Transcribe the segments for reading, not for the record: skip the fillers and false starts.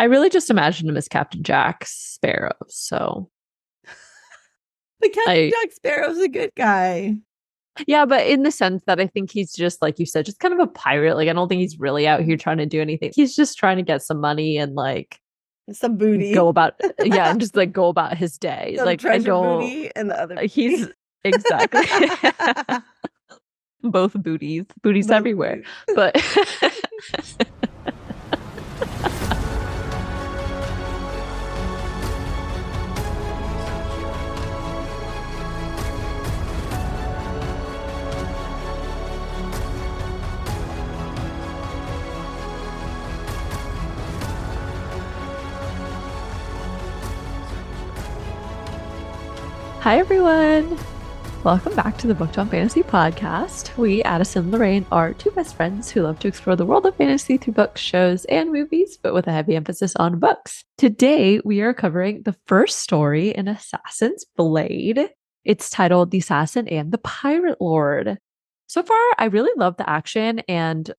I really just imagined him as Captain Jack Sparrow. So But Captain Jack Sparrow's a good guy. Yeah, but in the sense that I think he's just, like you said, just kind of a pirate. Like, I don't think he's really out here trying to do anything. He's just trying to get some money and like some booty. Go about and just like go about his day. Some like treasure booty and the other booty. He's exactly both booties both everywhere. Booties. But Hi, everyone. Welcome back to the Booked on Fantasy podcast. We, Addison and Lorraine, are two best friends who love to explore the world of fantasy through books, shows, and movies, but with a heavy emphasis on books. Today, we are covering the first story in Assassin's Blade. It's titled The Assassin and the Pirate Lord. So far, I really love the action and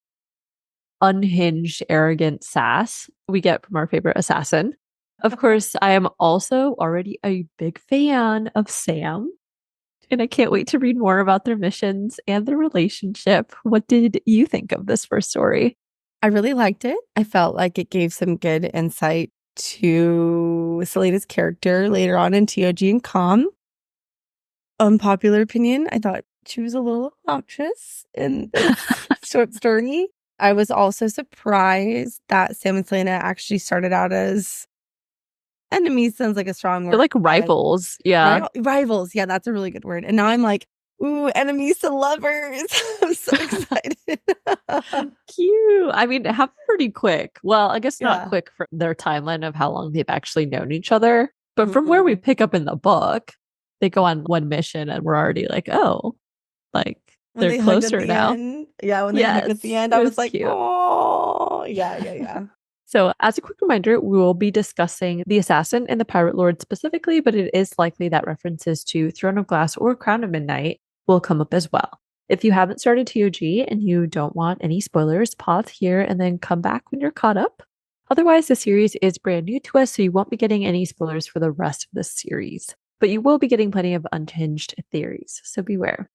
unhinged, arrogant sass we get from our favorite assassin. Of course, I am also already a big fan of Sam, and I can't wait to read more about their missions and their relationship. What did you think of this first story? I really liked it. I felt like it gave some good insight to Celaena's character later on in TOG and Com. Unpopular opinion, I thought she was a little obnoxious in this short story. I was also surprised that Sam and Celaena actually started out as enemies. Sounds like a strong word. They're like rivals. Yeah. Rivals. Yeah, that's a really good word. And now I'm like, ooh, enemies to lovers. I'm so excited. Cute. I mean, it happened pretty quick. Well, I guess not quick for their timeline of how long they've actually known each other. But from where we pick up in the book, they go on one mission and we're already like, oh, like they're closer now. End. Yeah, when they hugged at the end, I was like, oh, yeah. So as a quick reminder, we will be discussing the Assassin and the Pirate Lord specifically, but it is likely that references to Throne of Glass or Crown of Midnight will come up as well. If you haven't started TOG and you don't want any spoilers, pause here and then come back when you're caught up. Otherwise, the series is brand new to us, so you won't be getting any spoilers for the rest of this series, but you will be getting plenty of unhinged theories, so beware.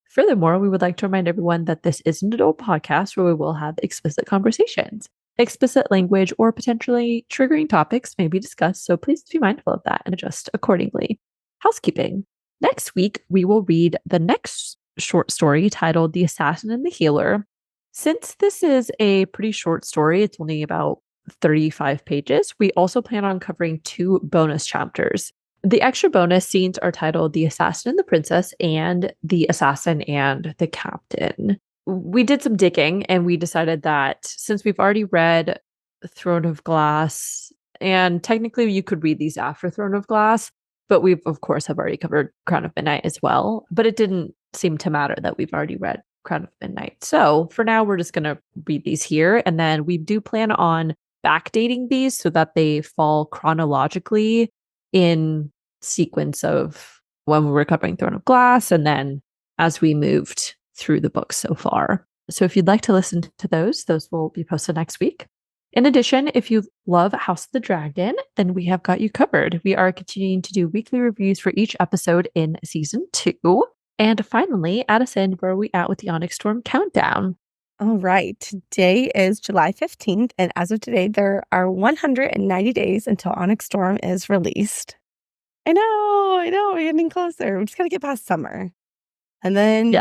Furthermore, we would like to remind everyone that this is an adult podcast where we will have explicit conversations. Explicit language or potentially triggering topics may be discussed, so please be mindful of that and adjust accordingly. Housekeeping. Next week, we will read the next short story titled The Assassin and the Healer. Since this is a pretty short story, it's only about 35 pages, we also plan on covering 2 bonus chapters. The extra bonus scenes are titled The Assassin and the Princess and The Assassin and the Captain. We did some digging and we decided that since we've already read Throne of Glass, and technically you could read these after Throne of Glass, but we've of course have already covered Crown of Midnight as well, but it didn't seem to matter that we've already read Crown of Midnight. So for now, we're just going to read these here. And then we do plan on backdating these so that they fall chronologically in sequence of when we were covering Throne of Glass and then as we moved through the book so far. So if you'd like to listen to those will be posted next week. In addition, if you love House of the Dragon, then we have got you covered. We are continuing to do weekly reviews for each episode in season 2. And finally, Addison, where are we at with the Onyx Storm countdown? All right. Today is July 15th. And as of today, there are 190 days until Onyx Storm is released. I know. We're getting closer. We just got to get past summer. And then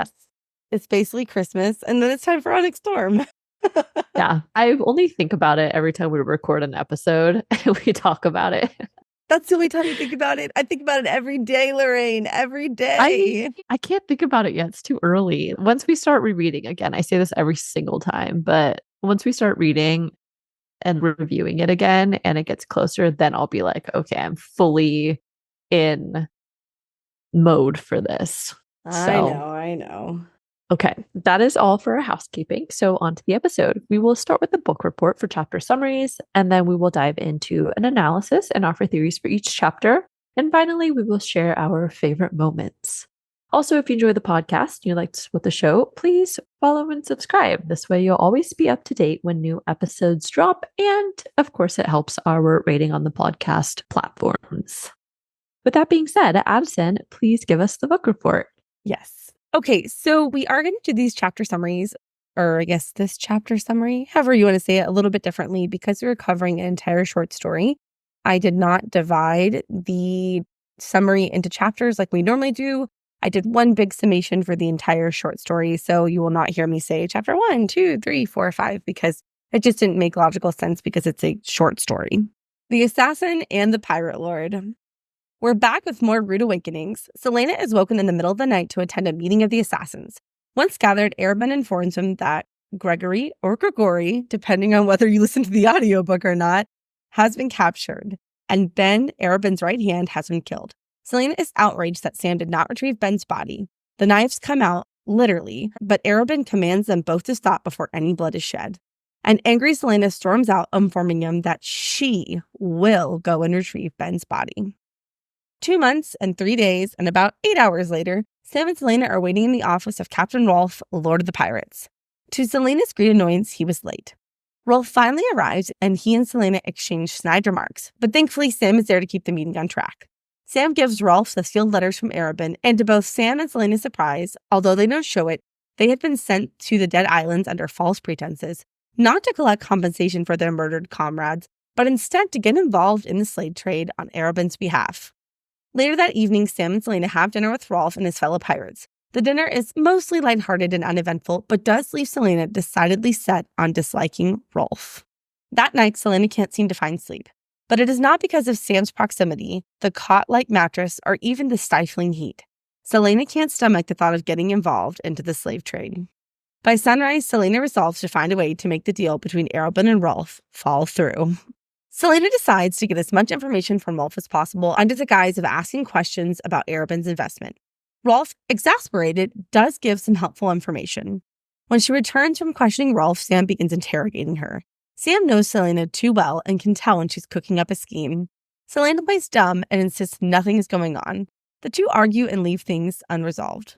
it's basically Christmas. And then it's time for Onyx Storm. Yeah. I only think about it every time we record an episode and we talk about it. That's the only time you think about it. I think about it every day, Lorraine. Every day. I can't think about it yet. It's too early. Once we start rereading, again, I say this every single time, but once we start reading and reviewing it again and it gets closer, then I'll be like, okay, I'm fully in mode for this. I know. Okay, that is all for our housekeeping. So on to the episode. We will start with the book report for chapter summaries, and then we will dive into an analysis and offer theories for each chapter. And finally, we will share our favorite moments. Also, if you enjoy the podcast and you liked what the show, please follow and subscribe. This way, you'll always be up to date when new episodes drop. And of course, it helps our rating on the podcast platforms. With that being said, Abson, please give us the book report. Yes. Okay, so we are going to do these chapter summaries, or I guess this chapter summary, however you want to say it, a little bit differently because we were covering an entire short story. I did not divide the summary into chapters like we normally do. I did one big summation for the entire short story, so you will not hear me say chapter 1, 2, 3, 4, 5, because it just didn't make logical sense because it's a short story. The Assassin and the Pirate Lord. We're back with more rude awakenings. Celaena is woken in the middle of the night to attend a meeting of the assassins. Once gathered, Arabin informs him that Gregory, or Gregory, depending on whether you listen to the audiobook or not, has been captured, and Ben, Arabin's right hand, has been killed. Celaena is outraged that Sam did not retrieve Ben's body. The knives come out, literally, but Arabin commands them both to stop before any blood is shed. An angry Celaena storms out, informing him that she will go and retrieve Ben's body. 2 months and 3 days and about 8 hours later, Sam and Celaena are waiting in the office of Captain Rolfe, Lord of the Pirates. To Celena's great annoyance, he was late. Rolfe finally arrives, and he and Celaena exchange snide remarks, but thankfully Sam is there to keep the meeting on track. Sam gives Rolfe the sealed letters from Arabin, and to both Sam and Celena's surprise, although they don't show it, they had been sent to the Dead Islands under false pretenses, not to collect compensation for their murdered comrades, but instead to get involved in the slave trade on Arabin's behalf. Later that evening, Sam and Celaena have dinner with Rolfe and his fellow pirates. The dinner is mostly lighthearted and uneventful, but does leave Celaena decidedly set on disliking Rolfe. That night, Celaena can't seem to find sleep. But it is not because of Sam's proximity, the cot-like mattress, or even the stifling heat. Celaena can't stomach the thought of getting involved into the slave trade. By sunrise, Celaena resolves to find a way to make the deal between Arabin and Rolfe fall through. Celaena decides to get as much information from Rolfe as possible under the guise of asking questions about Arabin's investment. Rolfe, exasperated, does give some helpful information. When she returns from questioning Rolfe, Sam begins interrogating her. Sam knows Celaena too well and can tell when she's cooking up a scheme. Celaena plays dumb and insists nothing is going on. The two argue and leave things unresolved.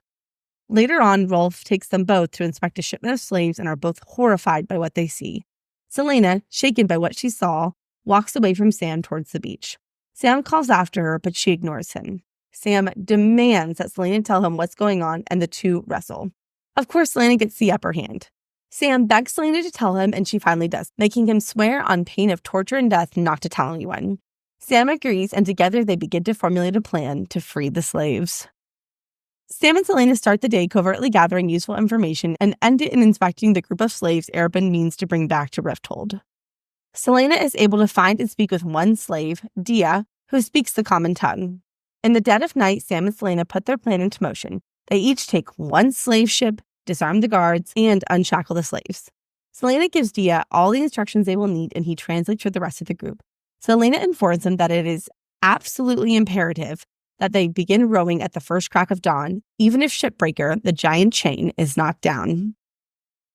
Later on, Rolfe takes them both to inspect a shipment of slaves and are both horrified by what they see. Celaena, shaken by what she saw, walks away from Sam towards the beach. Sam calls after her, but she ignores him. Sam demands that Celaena tell him what's going on, and the two wrestle. Of course, Celaena gets the upper hand. Sam begs Celaena to tell him, and she finally does, making him swear on pain of torture and death not to tell anyone. Sam agrees, and together they begin to formulate a plan to free the slaves. Sam and Celaena start the day covertly gathering useful information and end it in inspecting the group of slaves Arabin means to bring back to Rifthold. Celaena is able to find and speak with one slave, Dia, who speaks the common tongue. In the dead of night, Sam and Celaena put their plan into motion. They each take one slave ship, disarm the guards, and unshackle the slaves. Celaena gives Dia all the instructions they will need, and he translates for the rest of the group. Celaena informs them that it is absolutely imperative that they begin rowing at the first crack of dawn, even if Shipbreaker, the giant chain, is knocked down.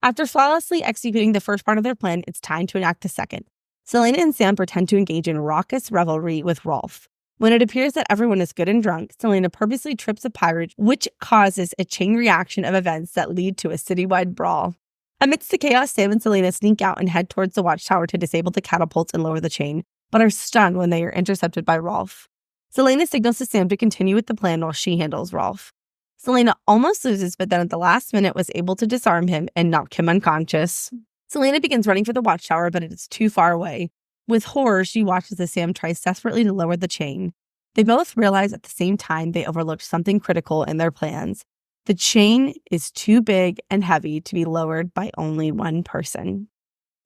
After flawlessly executing the first part of their plan, it's time to enact the second. Celaena and Sam pretend to engage in raucous revelry with Rolfe. When it appears that everyone is good and drunk, Celaena purposely trips a pirate, which causes a chain reaction of events that lead to a citywide brawl. Amidst the chaos, Sam and Celaena sneak out and head towards the watchtower to disable the catapults and lower the chain, but are stunned when they are intercepted by Rolfe. Celaena signals to Sam to continue with the plan while she handles Rolfe. Celaena almost loses, but then at the last minute was able to disarm him and knock him unconscious. Celaena begins running for the watchtower, but it is too far away. With horror, she watches as Sam tries desperately to lower the chain. They both realize at the same time they overlooked something critical in their plans. The chain is too big and heavy to be lowered by only one person.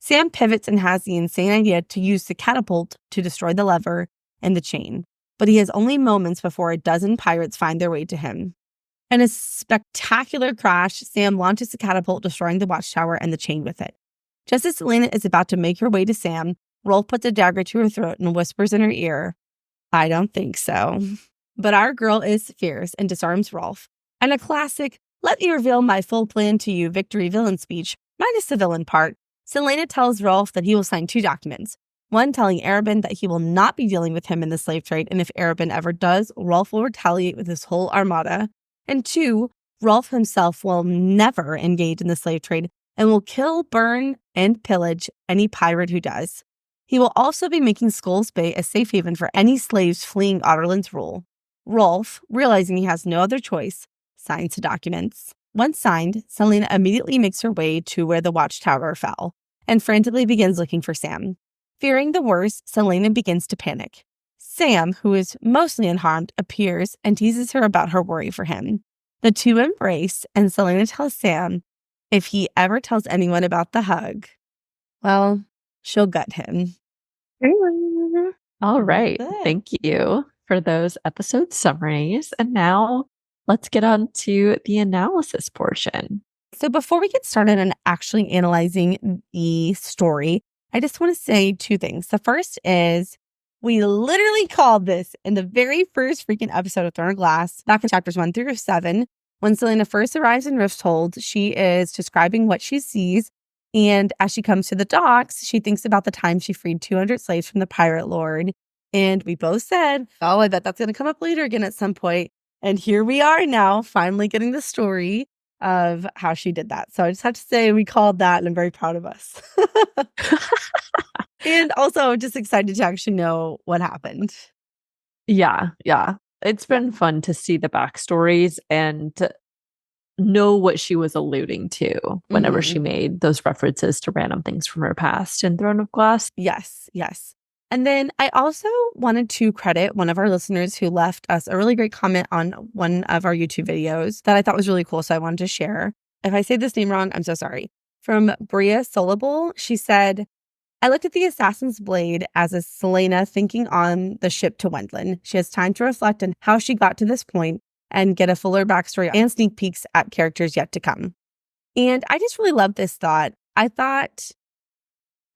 Sam pivots and has the insane idea to use the catapult to destroy the lever and the chain, but he has only moments before a dozen pirates find their way to him. In a spectacular crash, Sam launches the catapult, destroying the watchtower and the chain with it. Just as Celaena is about to make her way to Sam, Rolfe puts a dagger to her throat and whispers in her ear, "I don't think so." But our girl is fierce and disarms Rolfe. And a classic, "let me reveal my full plan to you" victory villain speech, minus the villain part, Celaena tells Rolfe that he will sign 2 documents. One telling Arabin that he will not be dealing with him in the slave trade, and if Arabin ever does, Rolfe will retaliate with his whole armada. And 2, Rolfe himself will never engage in the slave trade and will kill, burn, and pillage any pirate who does. He will also be making Skulls Bay a safe haven for any slaves fleeing Otterland's rule. Rolfe, realizing he has no other choice, signs the documents. Once signed, Celaena immediately makes her way to where the watchtower fell and frantically begins looking for Sam. Fearing the worst, Celaena begins to panic. Sam, who is mostly unharmed, appears and teases her about her worry for him. The two embrace, and Celaena tells Sam if he ever tells anyone about the hug, well, she'll gut him. All right. That's it. Thank you for those episode summaries. And now let's get on to the analysis portion. So before we get started on actually analyzing the story, I just want to say 2 things. The first is we literally called this in the very first freaking episode of Throne of Glass, back in chapters 1 through 7. When Celaena first arrives in Rifthold, she is describing what she sees. And as she comes to the docks, she thinks about the time she freed 200 slaves from the pirate lord. And we both said, oh, I bet that's going to come up later again at some point. And here we are now, finally getting the story of how she did that. So I just have to say we called that, and I'm very proud of us. And also just excited to actually know what happened. Yeah. It's been fun to see the backstories and to know what she was alluding to whenever she made those references to random things from her past in Throne of Glass. Yes. And then I also wanted to credit one of our listeners who left us a really great comment on one of our YouTube videos that I thought was really cool. So I wanted to share. If I say this name wrong, I'm so sorry. From Bria Solable, she said, I looked at the assassin's blade as a Celaena thinking on the ship to Wendland. She has time to reflect on how she got to this point and get a fuller backstory and sneak peeks at characters yet to come. And I just really love this thought. I thought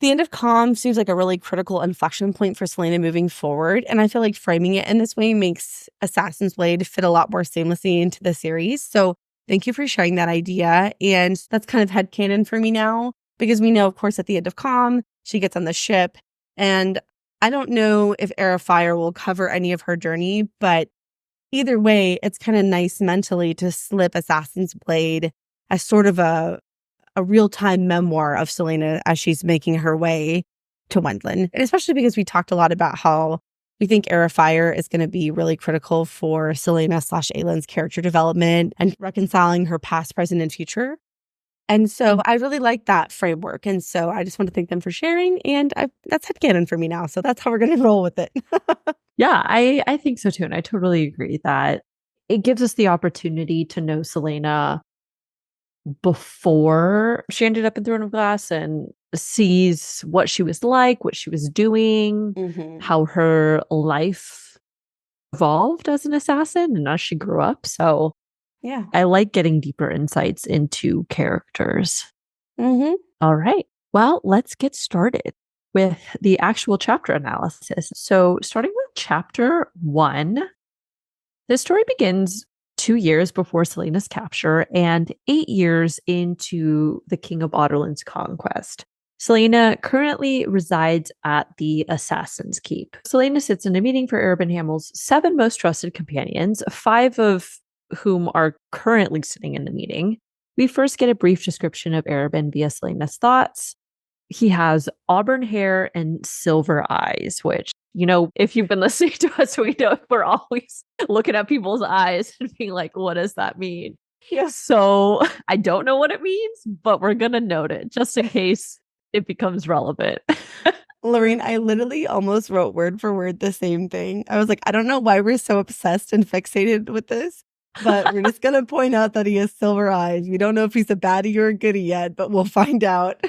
the end of Calm seems like a really critical inflection point for Celaena moving forward. And I feel like framing it in this way makes Assassin's Blade fit a lot more seamlessly into the series. So thank you for sharing that idea. And that's kind of headcanon for me now, because we know, of course, at the end of Calm, she gets on the ship. And I don't know if Heir of Fire will cover any of her journey, but either way, it's kind of nice mentally to slip Assassin's Blade as sort of a real-time memoir of Celaena as she's making her way to Wendland. And especially because we talked a lot about how we think Heir of Fire is going to be really critical for Celaena/Aelin's character development and reconciling her past, present, and future. And so I really like that framework. And so I just want to thank them for sharing. And that's headcanon for me now. So that's how we're going to roll with it. Yeah, I think so too. And I totally agree that it gives us the opportunity to know Celaena before she ended up in Throne of Glass and sees what she was like, what she was doing, how her life evolved as an assassin and as she grew up. So yeah, I like getting deeper insights into characters. All right. Well, let's get started with the actual chapter analysis. So, starting with chapter 1, the story begins 2 years before Celaena's capture and 8 years into the King of Otterland's conquest. Celaena currently resides at the Assassin's Keep. Celaena sits in a meeting for Arobynn Hamel's 7 most trusted companions, 5 of whom are currently sitting in the meeting. We first get a brief description of Arobynn via Celaena's thoughts. He has auburn hair and silver eyes, which, if you've been listening to us, we know we're always looking at people's eyes and being like, what does that mean? Yeah. So I don't know what it means, but we're going to note it just in case it becomes relevant. Lorraine, I literally almost wrote word for word the same thing. I was like, I don't know why we're so obsessed and fixated with this, but we're just going to point out that he has silver eyes. We don't know if he's a baddie or a goodie yet, but we'll find out.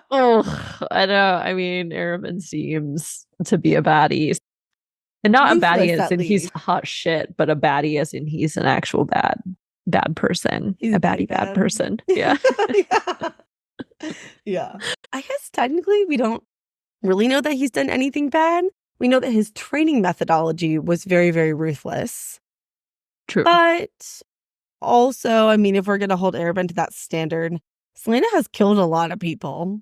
Oh, I know. I mean, Arobynn seems to be a baddie. And not Ruthless, a baddie as at in he's least. hot shit, but a baddie as in he's an actual bad person. He's a baddie bad. bad person. Yeah. Yeah. I guess technically we don't really know that he's done anything bad. We know that his training methodology was very, very ruthless. True. But also, I mean, if we're going to hold Arobynn to that standard, Celaena has killed a lot of people.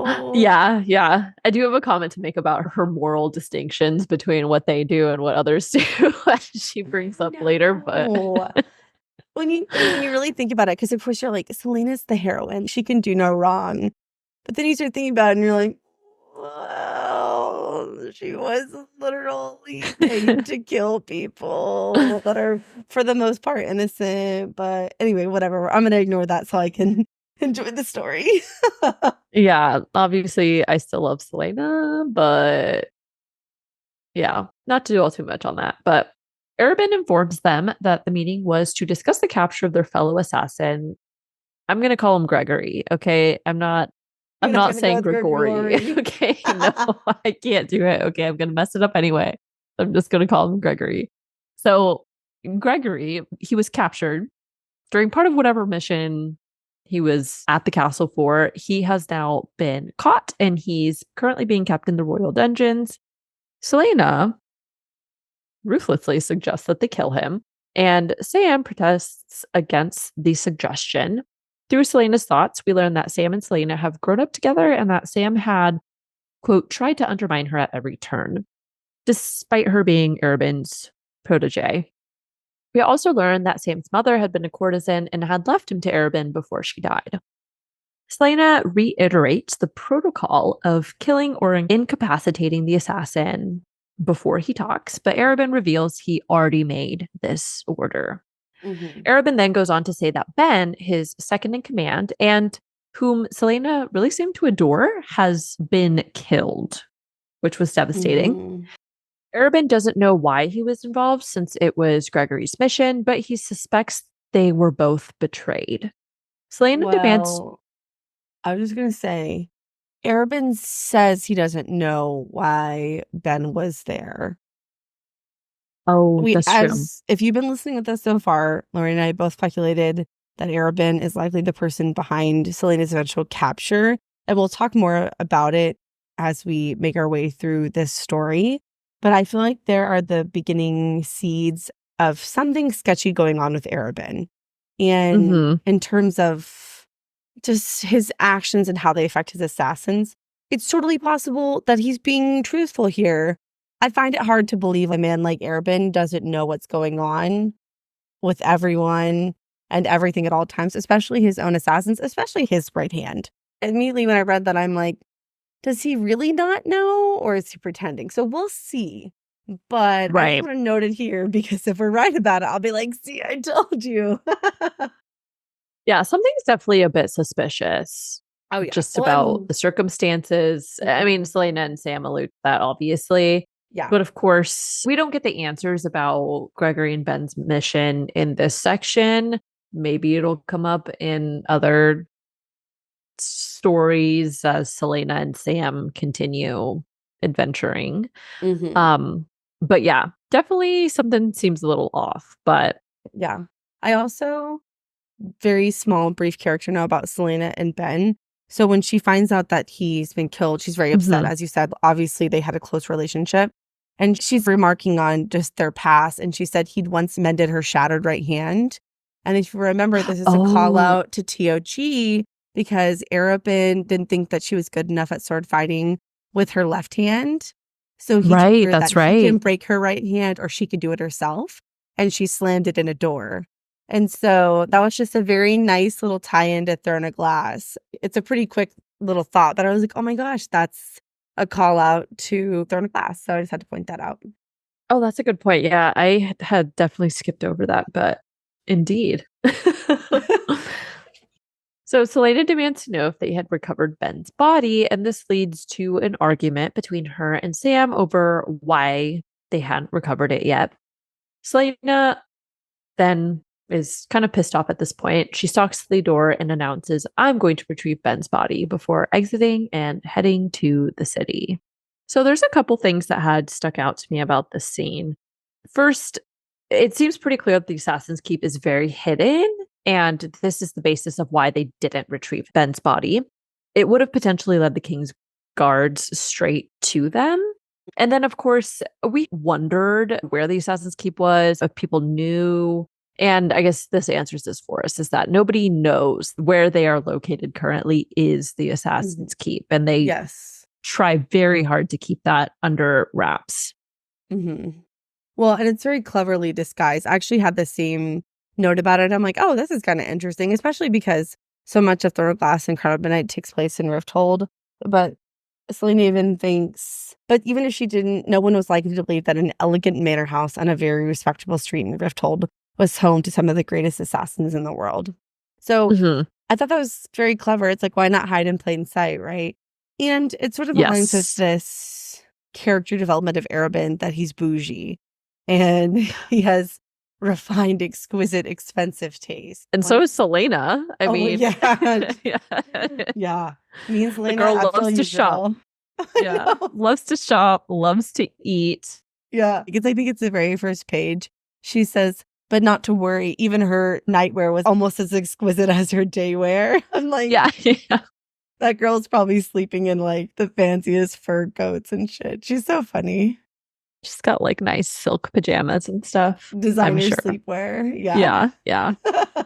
Oh, Yeah. I do have a comment to make about her moral distinctions between what they do and what others do as she brings up later, but no. When you really think about it, because of course you're like, Celaena's the heroine. She can do no wrong. But then you start thinking about it and you're like, well, she was literally paid to kill people that are, for the most part, innocent. But anyway, whatever. I'm going to ignore that so I can enjoy the story. yeah, obviously I still love Celaena, but yeah, not to dwell too much on that. But Arabin informs them that the meeting was to discuss the capture of their fellow assassin. I'm gonna call him Gregory, okay? I'm You're not not going to go saying with Grigori, Gregory. okay? No, I can't do it. Okay, I'm gonna mess it up anyway. I'm just gonna call him Gregory. So Gregory, he was captured during part of whatever mission he was at the castle for. He has now been caught and he's currently being kept in the royal dungeons. Celaena ruthlessly suggests that they kill him, and Sam protests against the suggestion. Through Selena's thoughts, we learn that Sam and Celaena have grown up together and that Sam had, quote, tried to undermine her at every turn, despite her being Arabin's protege. We also learn that Sam's mother had been a courtesan and had left him to Arabin before she died. Celaena reiterates the protocol of killing or incapacitating the assassin before he talks, but Arabin reveals he already made this order. Mhm. Arabin then goes on to say that Ben, his second in command, and whom Celaena really seemed to adore, has been killed, which was devastating. Mhm. Arabin doesn't know why he was involved since it was Gregory's mission, but he suspects they were both betrayed. Celaena demands. Well, I was just going to say, Arabin says he doesn't know why Ben was there. Oh, We, that's true. as if you've been listening with us so far, Lori and I both speculated that Arabin is likely the person behind Celena's eventual capture, and we'll talk more about it as we make our way through this story. But I feel like there are the beginning seeds of something sketchy going on with Arabin, and Hmm. in terms of just his actions and how they affect his assassins, it's totally possible that he's being truthful here. I find it hard to believe a man like Arabin doesn't know what's going on with everyone and everything at all times, especially his own assassins, especially his right hand. Immediately when I read that, I'm like, does he really not know or is he pretending? So we'll see. But I just Right. want to note it here because if we're right about it, I'll be like, see, I told you. Yeah, something's definitely a bit suspicious Oh, yeah. just Well, about the circumstances. I mean, Selena and Sam allude to that, obviously. yeah. But of course, we don't get the answers about Gregory and Ben's mission in this section. Maybe it'll come up in other stories as Selena and Sam continue adventuring. Hmm. Um, but yeah, definitely something seems a little off. But Yeah. I also very small, brief character now about Celaena and Ben. So when she finds out that he's been killed, she's very upset. mhm. As you said, obviously they had a close relationship. And she's remarking on just their past. And she said he'd once mended her shattered right hand. And if you remember, this is a call Oh, out to TOG because Arabin didn't think that she was good enough at sword fighting with her left hand. So he told right. her that That's he can right. break her right hand or she could do it herself. And she slammed it in a door. And so that was just a very nice little tie-in to Throne of Glass. It's a pretty quick little thought that I was like, oh my gosh, that's a call out to Throne of Glass. So I just had to point that out. Oh, that's a good point. Yeah, I had definitely skipped over that, but indeed. So Selena demands to know if they had recovered Ben's body, and this leads to an argument between her and Sam over why they hadn't recovered it yet. Selena then is kind of pissed off at this point. She stalks to the door and announces, I'm going to retrieve Ben's body before exiting and heading to the city. So there's a couple things that had stuck out to me about this scene. First, it seems pretty clear that the Assassin's Keep is very hidden, and this is the basis of why they didn't retrieve Ben's body. It would have potentially led the King's guards straight to them. And then, of course, we wondered where the Assassin's Keep was, if people knew. And I guess this answers this for us is that nobody knows where they are located currently is the Assassin's Keep. And they Yes. try very hard to keep that under wraps. Well, and it's very cleverly disguised. I actually had the same note about it. I'm like, oh, this is kind of interesting, especially because so much of Throne of Glass and Crown of Midnight takes place in Rifthold. But Celaena even thinks, but even if she didn't, no one was likely to believe that an elegant manor house on a very respectable street in Rifthold was home to some of the greatest assassins in the world. So I thought that was very clever. It's like, why not hide in plain sight, right? And it sort of aligns with this character development of Arabin, that he's bougie and he has refined, exquisite, expensive taste. And so is Celaena. I mean, yeah. Yeah. Me and Celaena, the girl loves to shop. Yeah. Loves to shop, loves to eat. Yeah. Because I think it's the very first page. She says, but not to worry. Even her nightwear was almost as exquisite as her daywear. I'm like, yeah. That girl's probably sleeping in like the fanciest fur coats and shit. She's so funny. She's got like nice silk pajamas and stuff. Designer sleepwear. Yeah.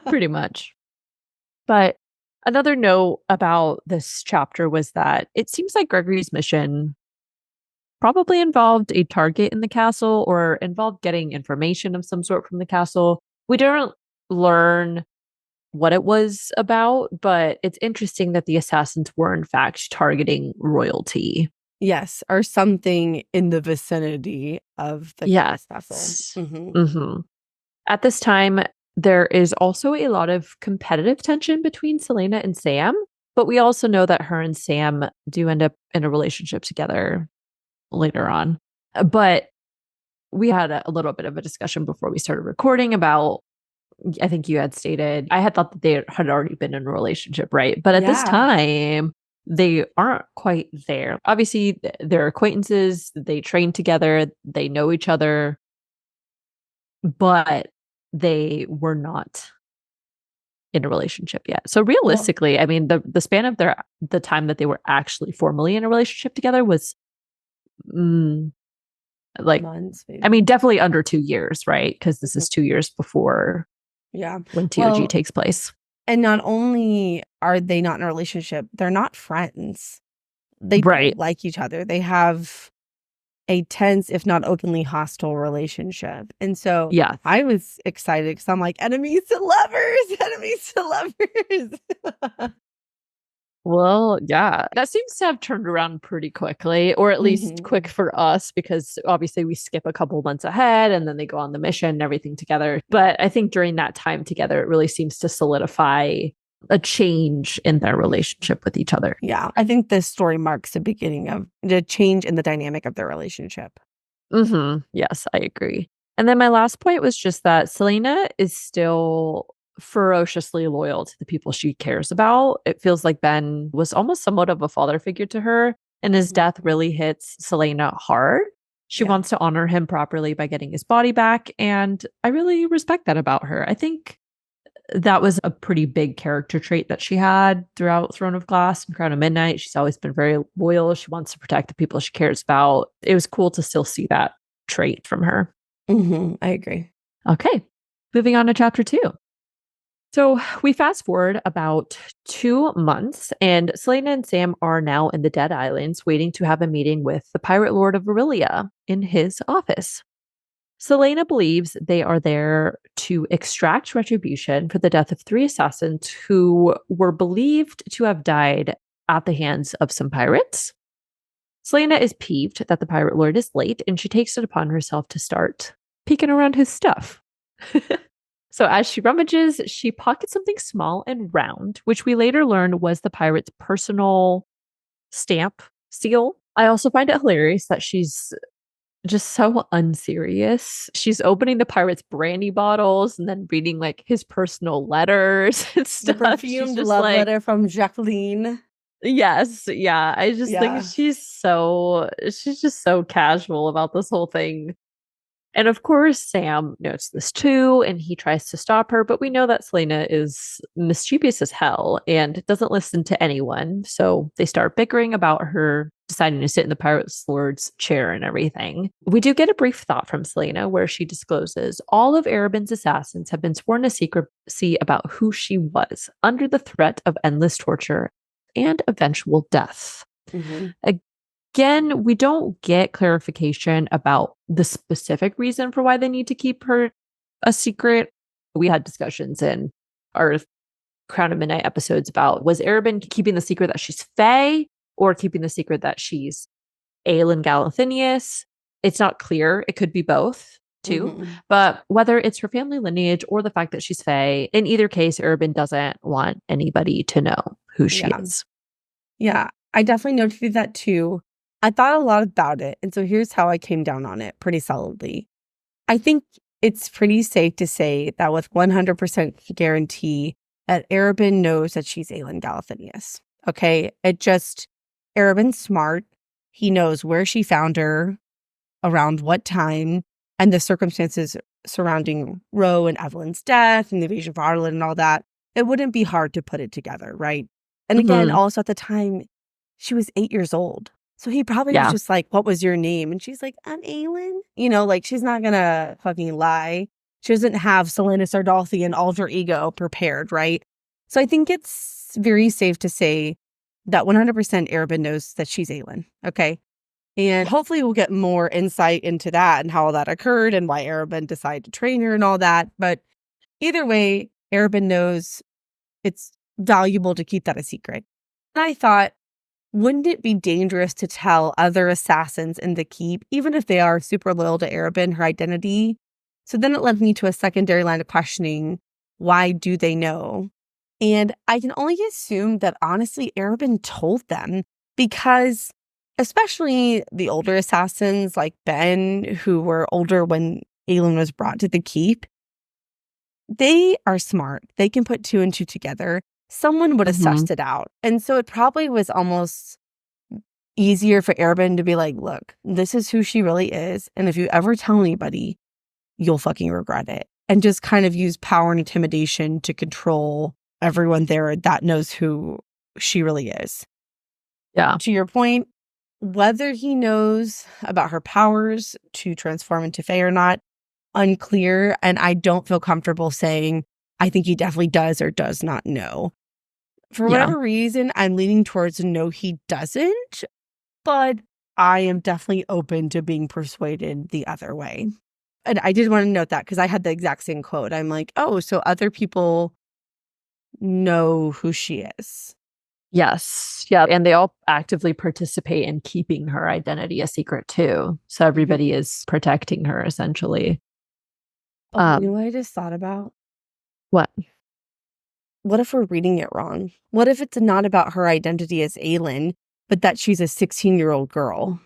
Pretty much. But another note about this chapter was that it seems like Gregory's mission probably involved a target in the castle or involved getting information of some sort from the castle. We don't learn what it was about, but it's interesting that the assassins were in fact targeting royalty. Yes, or something in the vicinity of the castle. At this time, there is also a lot of competitive tension between Celaena and Sam, but we also know that her and Sam do end up in a relationship together later on. But we had a little bit of a discussion before we started recording about, I think you had stated, I had thought that they had already been in a relationship, right? But at this time, they aren't quite there. Obviously, they're acquaintances, they train together, they know each other, but they were not in a relationship yet. So realistically, I mean, the span of the time that they were actually formally in a relationship together was like months, maybe. I mean, definitely under 2 years, right? Because this is 2 years before when TOG takes place. And not only are they not in a relationship, they're not friends. They don't like each other. They have a tense, if not openly hostile relationship. And so I was excited because I'm like, enemies to lovers, enemies to lovers. Well, yeah, that seems to have turned around pretty quickly, or at least quick for us, because obviously we skip a couple months ahead and then they go on the mission and everything together. But I think during that time together, it really seems to solidify a change in their relationship with each other. Yeah, I think this story marks the beginning of the change in the dynamic of their relationship. Yes, I agree. And then my last point was just that Celaena is still ferociously loyal to the people she cares about. It feels like Ben was almost somewhat of a father figure to her, and his death really hits Celaena hard. She wants to honor him properly by getting his body back, and I really respect that about her. I think that was a pretty big character trait that she had throughout Throne of Glass and Crown of Midnight. She's always been very loyal. She wants to protect the people she cares about. It was cool to still see that trait from her. I agree. Okay, moving on to chapter 2. So we fast forward about 2 months, and Celaena and Sam are now in the Dead Islands waiting to have a meeting with the Pirate Lord of Aurelia in his office. Celaena believes they are there to extract retribution for the death of 3 assassins who were believed to have died at the hands of some pirates. Celaena is peeved that the Pirate Lord is late, and she takes it upon herself to start peeking around his stuff. So as she rummages, she pockets something small and round, which we later learned was the pirate's personal stamp seal. I also find it hilarious that she's just so unserious. She's opening the pirate's brandy bottles and then reading like his personal letters and stuff. The perfumed love letter from Jacqueline. Yes, yeah. I just think she's just so casual about this whole thing. And of course, Sam notes this too, and he tries to stop her, but we know that Celaena is mischievous as hell and doesn't listen to anyone. So they start bickering about her deciding to sit in the Pirate Lord's chair and everything. We do get a brief thought from Celaena where she discloses all of Arobyn's assassins have been sworn to secrecy about who she was under the threat of endless torture and eventual death. Mm-hmm. Again, we don't get clarification about the specific reason for why they need to keep her a secret. We had discussions in our Crown of Midnight episodes about, was Arobyn keeping the secret that she's Fae or keeping the secret that she's Aelin Galathinius? It's not clear. It could be both too. Mm-hmm. But whether it's her family lineage or the fact that she's Fae, in either case, Arobyn doesn't want anybody to know who she is. Yeah, I definitely noted that too. I thought a lot about it. And so here's how I came down on it pretty solidly. I think it's pretty safe to say that with 100% guarantee that Arobyn knows that she's Aelin Galathinius. Okay? Arobyn's smart. He knows where she found her, around what time, and the circumstances surrounding Ro and Evelyn's death and the invasion of Ireland and all that. It wouldn't be hard to put it together, right? And again, also at the time, she was 8 years old. So he probably was just like, what was your name? And she's like, I'm Aelin. You know, like, she's not going to fucking lie. She doesn't have Celaena Sardothien alter ego prepared, right? So I think it's very safe to say that 100% Arobyn knows that she's Aelin, okay? And hopefully we'll get more insight into that and how all that occurred and why Arobyn decided to train her and all that. But either way, Arobyn knows it's valuable to keep that a secret. And I thought, wouldn't it be dangerous to tell other assassins in the keep, even if they are super loyal to Arobyn, her identity? So then it led me to a secondary line of questioning. Why do they know? And I can only assume that honestly, Arobyn told them, because especially the older assassins like Ben, who were older when Aelin was brought to the keep, they are smart. They can put two and two together. Someone would have sussed it out. And so it probably was almost easier for Arobyn to be like, look, this is who she really is. And if you ever tell anybody, you'll fucking regret it. And just kind of use power and intimidation to control everyone there that knows who she really is. Yeah. To your point, whether he knows about her powers to transform into Fae or not, unclear. And I don't feel comfortable saying, I think he definitely does or does not know. For whatever reason, I'm leaning towards no, he doesn't. But I am definitely open to being persuaded the other way. And I did want to note that because I had the exact same quote. I'm like, oh, so other people know who she is. Yes. Yeah. And they all actively participate in keeping her identity a secret too. So everybody is protecting her essentially. Oh, you know what I just thought about? What? What if we're reading it wrong? What if it's not about her identity as Aelin, but that she's a 16-year-old girl?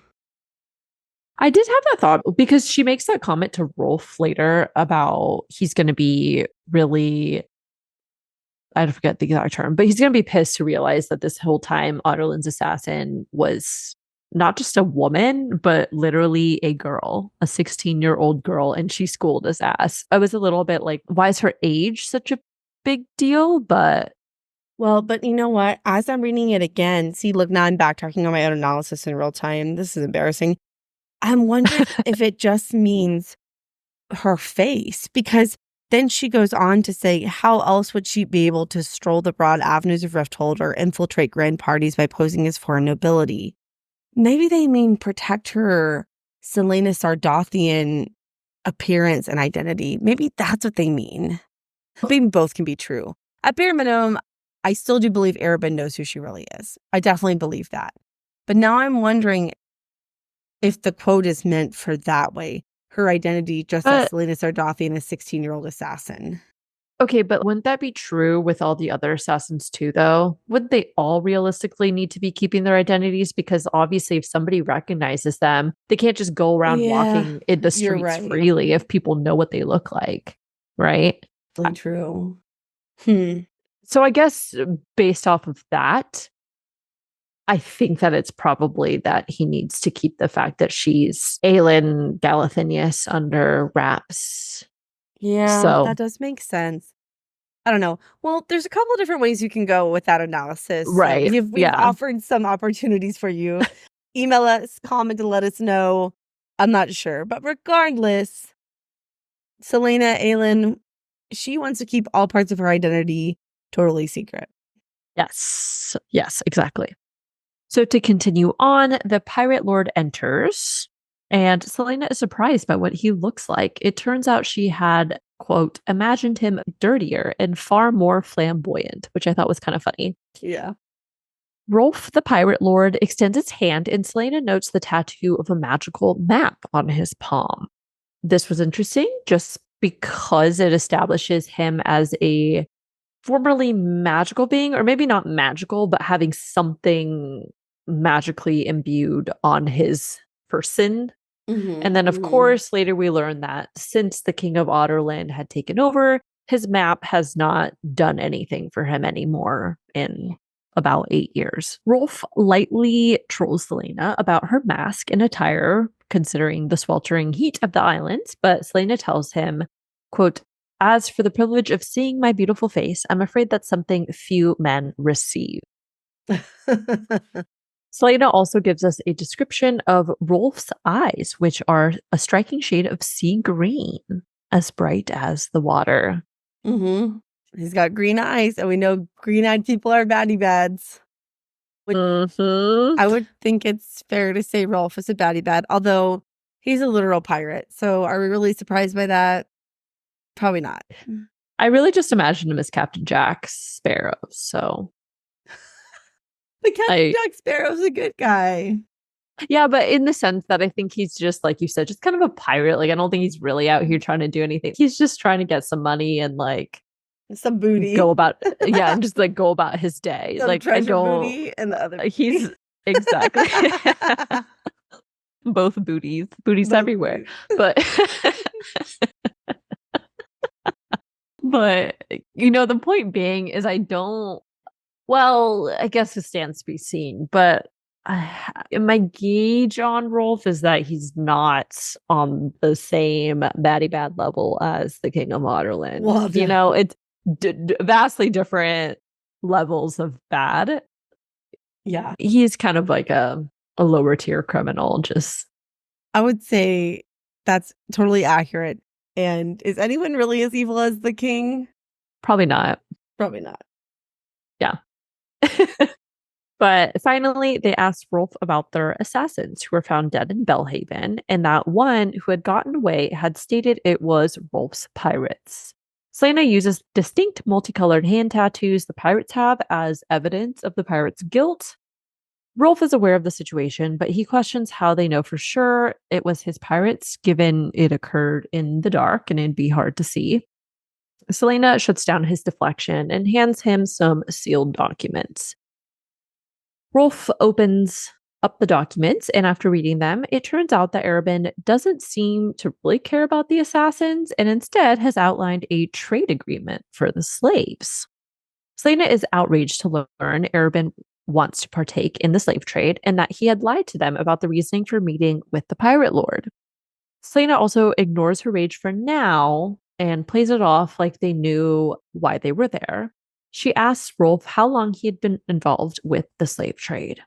I did have that thought because she makes that comment to Rolfe later about he's going to be really, I forget the exact term, but he's going to be pissed to realize that this whole time Otterlin's assassin was not just a woman, but literally a girl, a 16-year-old girl, and she schooled his ass. I was a little bit like, why is her age such a big deal? But you know what? As I'm reading it again, see, look, now I'm backtracking on my own analysis in real time. This is embarrassing. I'm wondering if it just means her face, because then she goes on to say, how else would she be able to stroll the broad avenues of Rifthold or infiltrate grand parties by posing as foreign nobility? Maybe they mean protect her Celaena Sardothien appearance and identity. Maybe that's what they mean. Maybe both can be true. At bare minimum, I still do believe Arobyn knows who she really is. I definitely believe that. But now I'm wondering if the quote is meant for that way. Her identity just as Celaena Sardothien, a 16-year-old assassin. Okay, but wouldn't that be true with all the other assassins too, though? Would they all realistically need to be keeping their identities? Because obviously, if somebody recognizes them, they can't just go around walking in the streets freely if people know what they look like, right? Really true. So I guess based off of that, I think that it's probably that he needs to keep the fact that she's Aelin Galathinius under wraps. Yeah, that does make sense. I don't know. Well, there's a couple of different ways you can go with that analysis. Right. We've offered some opportunities for you. email us, comment, and let us know. I'm not sure. But regardless, Celaena Aelin, she wants to keep all parts of her identity totally secret. Yes. Yes, exactly. So to continue on, the pirate lord enters, and Celaena is surprised by what he looks like. It turns out she had, quote, imagined him dirtier and far more flamboyant, which I thought was kind of funny. Yeah. Rolfe, the pirate lord, extends his hand, and Celaena notes the tattoo of a magical map on his palm. This was interesting just because it establishes him as a formerly magical being, or maybe not magical, but having something magically imbued on his person. And then, of course, later we learn that since the King of Otterland had taken over, his map has not done anything for him anymore in about 8 years. Rolfe lightly trolls Celaena about her mask and attire, considering the sweltering heat of the islands, but Celaena tells him, quote, as for the privilege of seeing my beautiful face, I'm afraid that's something few men receive. Celaena also gives us a description of Rolfe's eyes, which are a striking shade of sea green, as bright as the water. He's got green eyes, and we know green-eyed people are baddie bads. I would think it's fair to say Rolfe is a baddie bad, although he's a literal pirate. So are we really surprised by that? Probably not. I really just imagined him as Captain Jack Sparrow. So, but Captain Jack Sparrow's a good guy. Yeah, but in the sense that I think he's just, like you said, just kind of a pirate. Like, I don't think he's really out here trying to do anything. He's just trying to get some money and like some booty. Go about, yeah, and just like go about his day. Some like, I don't. Booty and the other. He's exactly both booties, both everywhere. Booties. But the point being is I don't. Well, I guess it stands to be seen, but my gauge on Rolfe is that he's not on the same baddie bad level as the King of Otterland. Well, it's vastly different levels of bad. Yeah. He's kind of like a lower tier criminal. Just, I would say that's totally accurate. And is anyone really as evil as the king? Probably not. Probably not. Yeah. But finally, they asked Rolfe about their assassins who were found dead in Belhaven, and that one who had gotten away had stated it was Rolfe's pirates. Celaena uses distinct multicolored hand tattoos the pirates have as evidence of the pirates' guilt. Rolfe is aware of the situation, but he questions how they know for sure it was his pirates, given it occurred in the dark and it'd be hard to see. Celaena shuts down his deflection and hands him some sealed documents. Rolfe opens up the documents, and after reading them, it turns out that Arobynn doesn't seem to really care about the assassins and instead has outlined a trade agreement for the slaves. Celaena is outraged to learn Arobynn wants to partake in the slave trade and that he had lied to them about the reasoning for meeting with the pirate lord. Celaena also ignores her rage for now and plays it off like they knew why they were there. She asks Rolfe how long he had been involved with the slave trade.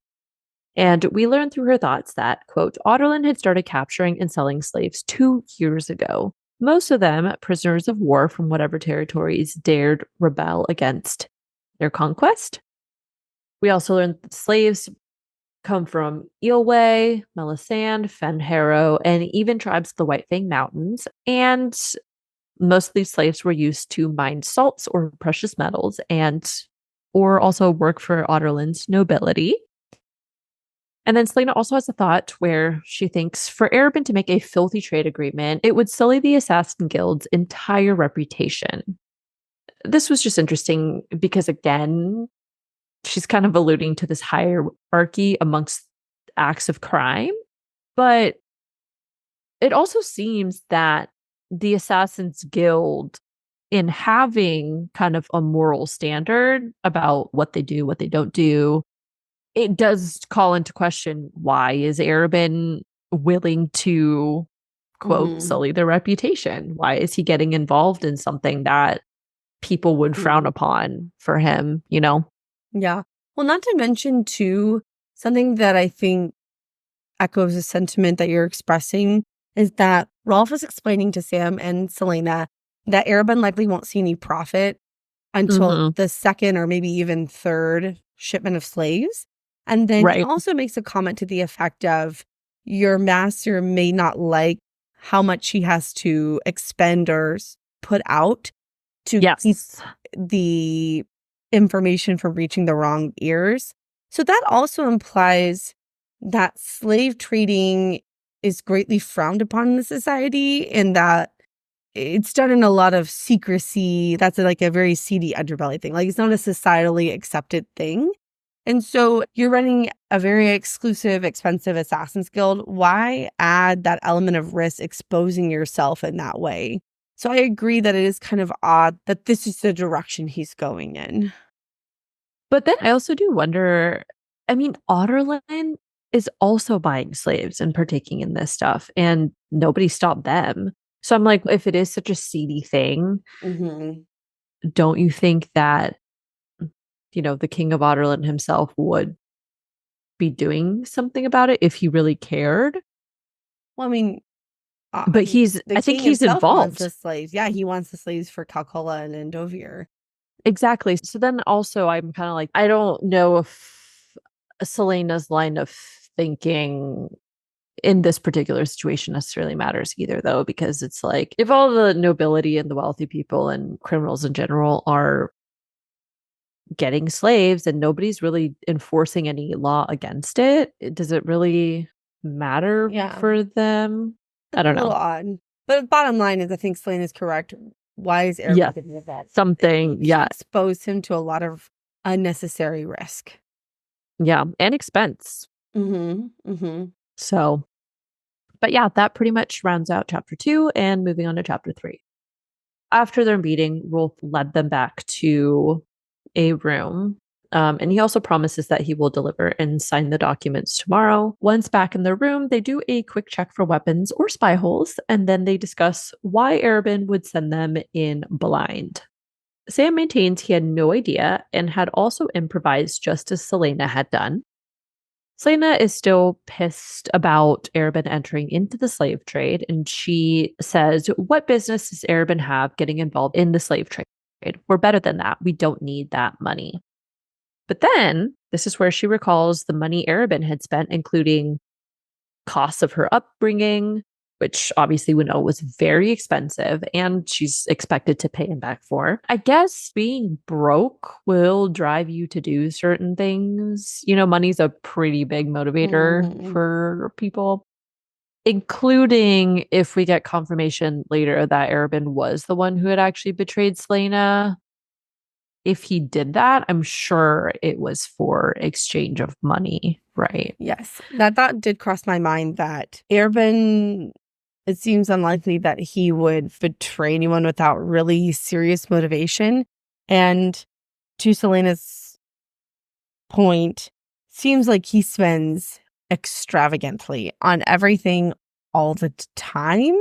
And we learn through her thoughts that, quote, Otterland had started capturing and selling slaves 2 years ago, most of them prisoners of war from whatever territories dared rebel against their conquest. We also learned that slaves come from Eelway, Melisande, Fenharrow, and even tribes of the White Fang Mountains. And most of these slaves were used to mine salts or precious metals or also work for Otterland's nobility. And then Celaena also has a thought where she thinks for Arobynn to make a filthy trade agreement, it would sully the Assassin Guild's entire reputation. This was just interesting because, again, she's kind of alluding to this hierarchy amongst acts of crime. But it also seems that the Assassin's Guild, in having kind of a moral standard about what they do, what they don't do, it does call into question, why is Arobynn willing to, quote, sully their reputation? Why is he getting involved in something that people would frown upon for him, Yeah. Well, not to mention, too, something that I think echoes the sentiment that you're expressing, is that Rolfe is explaining to Sam and Celaena that Arabin likely won't see any profit until Mm-hmm. the second or maybe even third shipment of slaves. And then he Right. also makes a comment to the effect of, your master may not like how much he has to expend or put out to keep Yes. the information from reaching the wrong ears. So that also implies that slave trading is greatly frowned upon in the society, and that it's done in a lot of secrecy. That's like a very seedy underbelly thing. Like, it's not a societally accepted thing. And so you're running a very exclusive, expensive Assassin's Guild. Why add that element of risk exposing yourself in that way? So I agree that it is kind of odd that this is the direction he's going in. But then I also do wonder, I mean, Otterland is also buying slaves and partaking in this stuff, and nobody stopped them. So I'm like, if it is such a seedy thing, Mm-hmm. don't you think that, the king of Otterland himself would be doing something about it if he really cared? Well, I mean, But the I think king he's himself wants the involved. slaves. Yeah, he wants the slaves for Calcula and Endovier. Exactly. So then also, I'm kind of like, I don't know if Celena's line of thinking in this particular situation necessarily matters either, though, because it's like, if all the nobility and the wealthy people and criminals in general are getting slaves and nobody's really enforcing any law against it, does it really matter Yeah, for them? I it's a don't little know. odd. But bottom line is, I think Slane is correct. Why is Yeah, Arabic getting that? something. She Yeah, exposed him to a lot of unnecessary risk. yeah, and expense. Mm-hmm. Mm-hmm. So, but yeah, that pretty much rounds out chapter 2 and moving on to chapter 3. After their meeting, Rolf led them back to a room. And he also promises that he will deliver and sign the documents tomorrow. Once back in their room, they do a quick check for weapons or spy holes, and then they discuss why Arabin would send them in blind. Sam maintains he had no idea and had also improvised just as Celaena had done. Celaena is still pissed about Arabin entering into the slave trade, and she says, "What business does Arabin have getting involved in the slave trade? We're better than that. We don't need that money." But then this is where she recalls the money Arabin had spent, including costs of her upbringing, which obviously we know was very expensive, and she's expected to pay him back for. I guess being broke will drive you to do certain things. Money's a pretty big motivator Mm-hmm. for people, including if we get confirmation later that Arabin was the one who had actually betrayed Selena. If he did that, I'm sure it was for exchange of money, right? Yes, that thought did cross my mind, that Arabin, it seems unlikely that he would betray anyone without really serious motivation. And to Selena's point, seems like he spends extravagantly on everything all the time.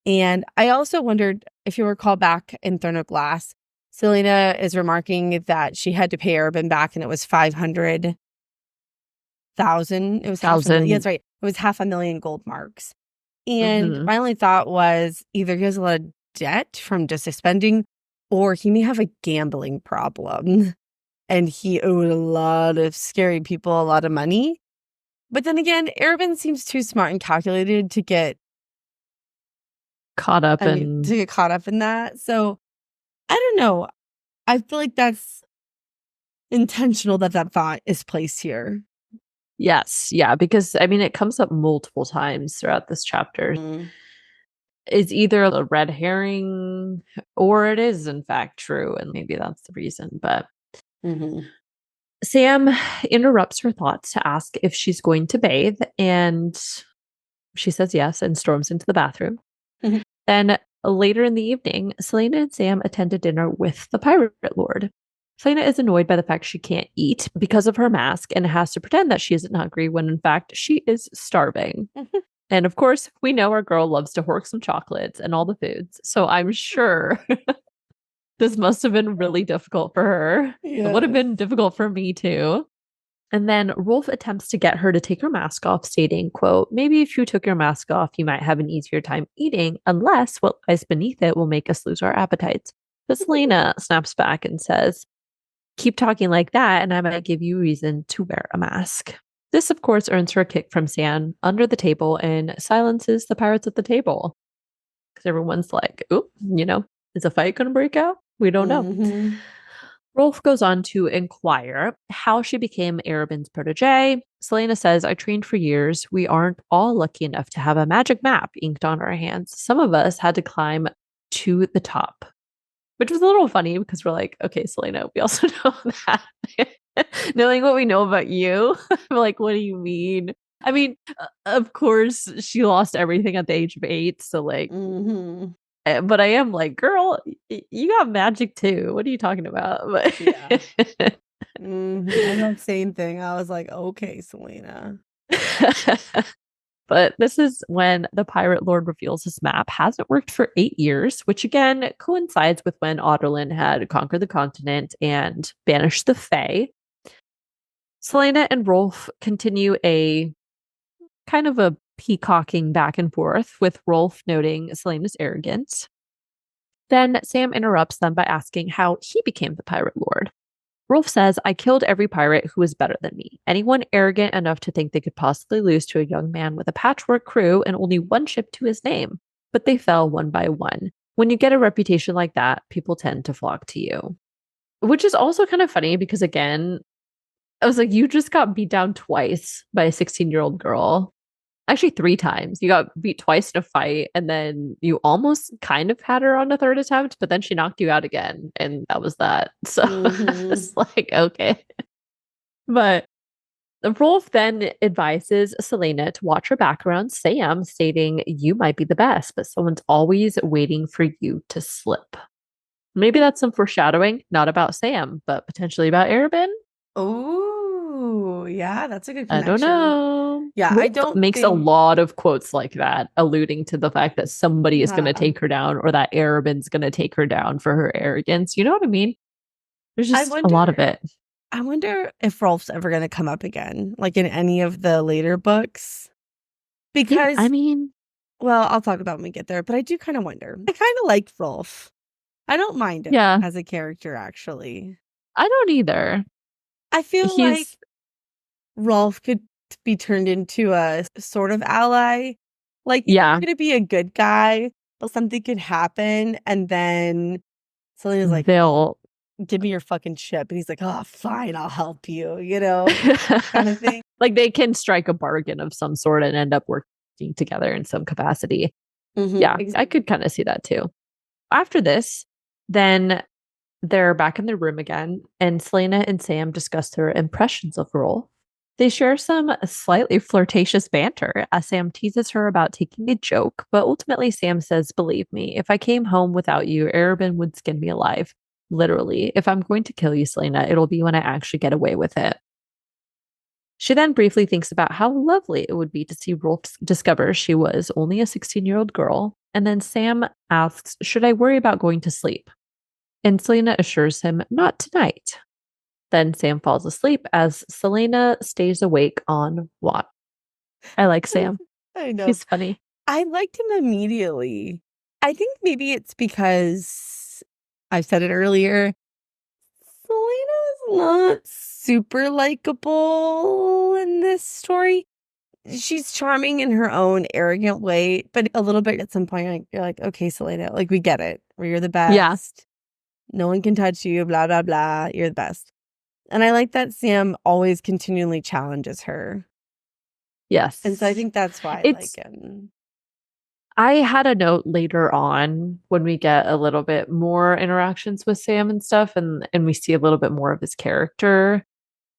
And I also wondered, if you recall back in Throne of Glass, Celaena is remarking that she had to pay Arabin back and it was 500,000. It was half a million. Yeah, Thousand. that's right. It was 500,000 gold marks. And Mm-hmm. my only thought was, either he has a lot of debt from just spending, or he may have a gambling problem and he owed a lot of scary people a lot of money. But then again, Arabin seems too smart and calculated to get, Caught up to in. get caught up in that. So I don't know. I feel like that's intentional, that that thought is placed here. Yes, yeah, because I mean, it comes up multiple times throughout this chapter. Mm. It's either a red herring or it is, in fact, true. And maybe that's the reason. But Mm-hmm. Sam interrupts her thoughts to ask if she's going to bathe. And she says yes and storms into the bathroom. Then later in the evening, Selena and Sam attend a dinner with the pirate lord. Selena is annoyed by the fact she can't eat because of her mask and has to pretend that she isn't hungry when in fact she is starving. And of course, we know our girl loves to hork some chocolates and all the foods. So I'm sure this must have been really difficult for her. It would have Yes. been difficult for me too. And then Rolfe attempts to get her to take her mask off, stating, quote, maybe if you took your mask off, you might have an easier time eating, unless what lies beneath it will make us lose our appetites. But Celaena snaps back and says, keep talking like that, and I might give you reason to wear a mask. This, of course, earns her a kick from Sam under the table and silences the pirates at the table. Because everyone's like, oh, is a fight going to break out? We don't know. Mm-hmm. Rolfe goes on to inquire how she became Arobyn's protege. Celaena says, I trained for years. We aren't all lucky enough to have a magic map inked on our hands. Some of us had to climb to the top, which was a little funny because we're like, okay, Celaena, we also know that. Knowing what we know about you, I'm like, what do you mean? I mean, of course, she lost everything at the age of 8. So, like, Mm-hmm. but I am like, girl, you got magic too. What are you talking about? But Yeah. Mm-hmm. I know the same thing. I was like, okay, Celaena. But this is when the pirate lord reveals his map hasn't worked for 8 years, which again coincides with when Adarlan had conquered the continent and banished the Fae. Celaena and Rolfe continue a kind of a peacocking back and forth, with Rolfe noting Celaena's arrogance. Then Sam interrupts them by asking how he became the pirate lord. Rolfe says, I killed every pirate who was better than me. Anyone arrogant enough to think they could possibly lose to a young man with a patchwork crew and only one ship to his name. But they fell one by one. When you get a reputation like that, people tend to flock to you. Which is also kind of funny because, again, I was like, you just got beat down twice by a 16-year-old girl. Actually, 3 times. You got beat twice in a fight, and then you almost kind of had her on a third attempt, but then she knocked you out again, and that was that. So Mm-hmm. it's like, okay. But Rolf then advises Celaena to watch her back around Sam, stating, you might be the best, but someone's always waiting for you to slip. Maybe that's some foreshadowing, not about Sam, but potentially about Arabin. Oh, yeah, that's a good I don't connection. know. Yeah, I Wolf don't makes a think. lot of quotes like that, alluding to the fact that somebody is going to Yeah. take her down or that Arabin's going to take her down for her arrogance. You know what I mean? There's I just a lot of wonder. it. I wonder if Rolf's ever going to come up again, like in any of the later books. Yeah, I Because, mean, well, I'll talk about when we get there, but I do kind of wonder. I kind of like Rolf. I don't mind him yeah, as a character, actually. I don't either. I feel like He's, Rolf could be turned into a sort of ally. Like, he's yeah, going to be a good guy, but something could happen. And then Selena's like, they'll. give me your fucking ship. And he's like, oh, fine, I'll help you, kind of thing. Like they can strike a bargain of some sort and end up working together in some capacity. Mm-hmm, Yeah, I exactly. could kind of see that too. After this, then they're back in their room again, and Selena and Sam discuss their impressions of Rolf. They share some slightly flirtatious banter as Sam teases her about taking a joke, but ultimately Sam says, believe me, if I came home without you, Arabin would skin me alive. Literally, if I'm going to kill you, Selena, it'll be when I actually get away with it. She then briefly thinks about how lovely it would be to see Rolf discover she was only a 16-year-old girl, and then Sam asks, should I worry about going to sleep? And Selena assures him, not tonight. Then Sam falls asleep as Selena stays awake on watch. I like Sam. I know. He's funny. I liked him immediately. I think maybe it's because I've said it earlier. Selena's not super likable in this story. She's charming in her own arrogant way, but a little bit at some point, like, you're like, okay, Selena, like we get it. You're the Yeah. best. No one can touch you, blah, blah, blah. You're the best. And I like that Sam always continually challenges her. And so I Yes. think that's why I like It's him. I had a note later on when we get a little bit more interactions with Sam and stuff and we see a little bit more of his character.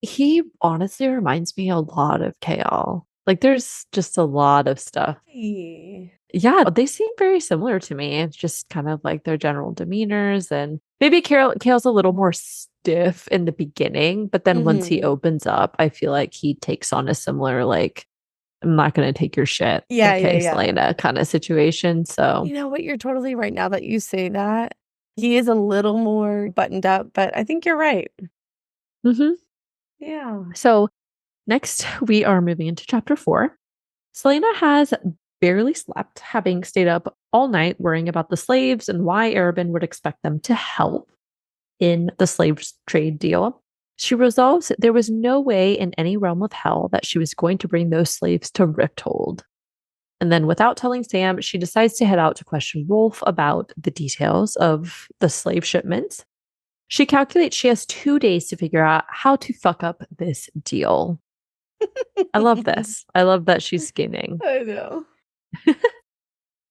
He honestly reminds me a lot of KL. Like there's just a lot of stuff. Hey. Yeah, they seem very similar to me. It's just kind of like their general demeanors and maybe Kale's a little more stiff in the beginning, but then once he Mm-hmm. opens up, I feel like he takes on a similar like I'm not going to take your shit. Yeah, yeah, Okay, yeah. Selena kind of situation. So, You know what? You're totally right now that you say that. He is a little more buttoned up, but I think you're right. mhm. Yeah. So Next, we are moving into chapter 4. Celaena has barely slept, having stayed up all night worrying about the slaves and why Arabin would expect them to help in the slave trade deal. She resolves there was no way in any realm of hell that she was going to bring those slaves to Rifthold. And then, without telling Sam, she decides to head out to question Rolfe about the details of the slave shipments. She calculates she has 2 days to figure out how to fuck up this deal. I love this. I love that she's scheming. I know.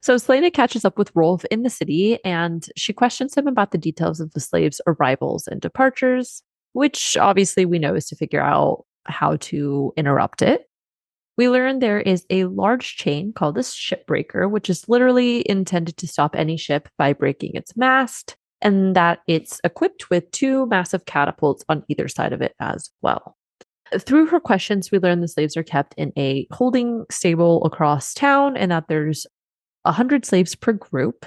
So Celaena catches up with Rolfe in the city and she questions him about the details of the slaves' arrivals and departures, which obviously we know is to figure out how to interrupt it. We learn there is a large chain called a shipbreaker, which is literally intended to stop any ship by breaking its mast, and that it's equipped with 2 massive catapults on either side of it as well. Through her questions, we learn the slaves are kept in a holding stable across town and that there's 100 slaves per group.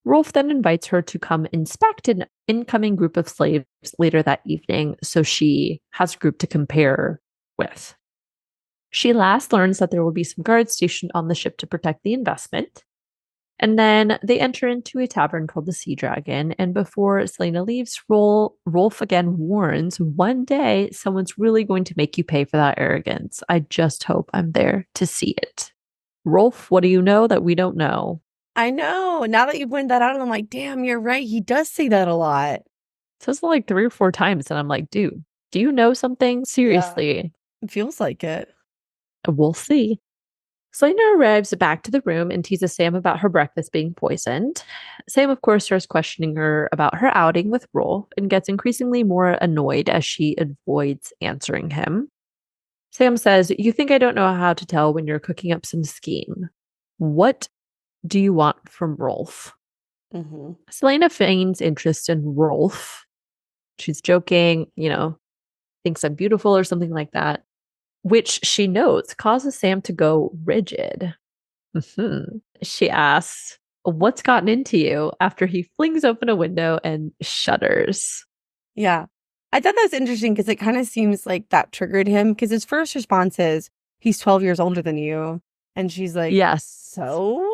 Rolfe then invites her to come inspect an incoming group of slaves later that evening, so she has a group to compare with. She last learns that there will be some guards stationed on the ship to protect the investment. And then they enter into a tavern called the Sea Dragon. And before Celaena leaves, Rolfe again warns one day someone's really going to make you pay for that arrogance. I just hope I'm there to see it. Rolfe, what do you know that we don't know? I know. Now that you pointed that out, I'm like, damn, you're right. He does say that a lot. Says it like 3 or 4 times. And I'm like, dude, do you know something? Seriously. Yeah, it feels like it. We'll see. Celaena arrives back to the room and teases Sam about her breakfast being poisoned. Sam, of course, starts questioning her about her outing with Rolfe and gets increasingly more annoyed as she avoids answering him. Sam says, "You think I don't know how to tell when you're cooking up some scheme? What do you want from Rolfe?" Mm-hmm. Celaena feigns interest in Rolfe. She's joking, thinks I'm beautiful or something like that, which she notes causes Sam to go rigid. She asks, "What's gotten into you?" after he flings open a window and shudders. Yeah. I thought that was interesting because it kind of seems like that triggered him because his first response is, he's 12 years older than you. And she's like, Yes. so?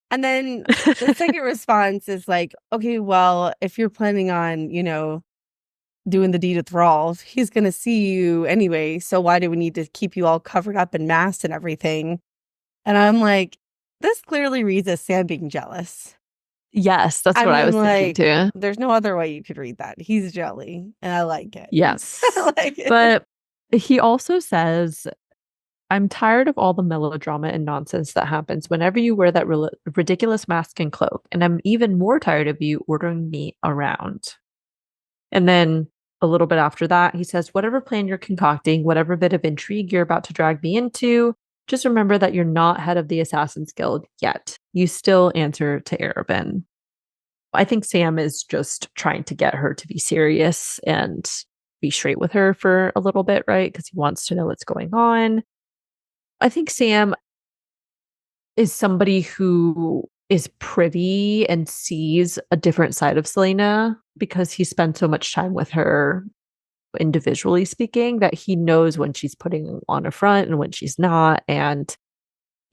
And then the second response is like, okay, well, if you're planning on, doing the deed with Rolfe, he's going to see you anyway. So why do we need to keep you all covered up and masked and everything? And I'm like, this clearly reads as Sam being jealous. Yes, that's I what I mean, was thinking like, too. there's no other way you could read that. He's jelly, and I like it. Yes. I like it. But he also says, "I'm tired of all the melodrama and nonsense that happens whenever you wear that ridiculous mask and cloak. And I'm even more tired of you ordering me around." And then a little bit after that, he says, "Whatever plan you're concocting, whatever bit of intrigue you're about to drag me into, just remember that you're not head of the Assassin's Guild yet. You still answer to Arabin." I think Sam is just trying to get her to be serious and be straight with her for a little bit, right? Because he wants to know what's going on. I think Sam is somebody who is privy and sees a different side of Celaena because he spent so much time with her individually speaking that he knows when she's putting on a front and when she's not. And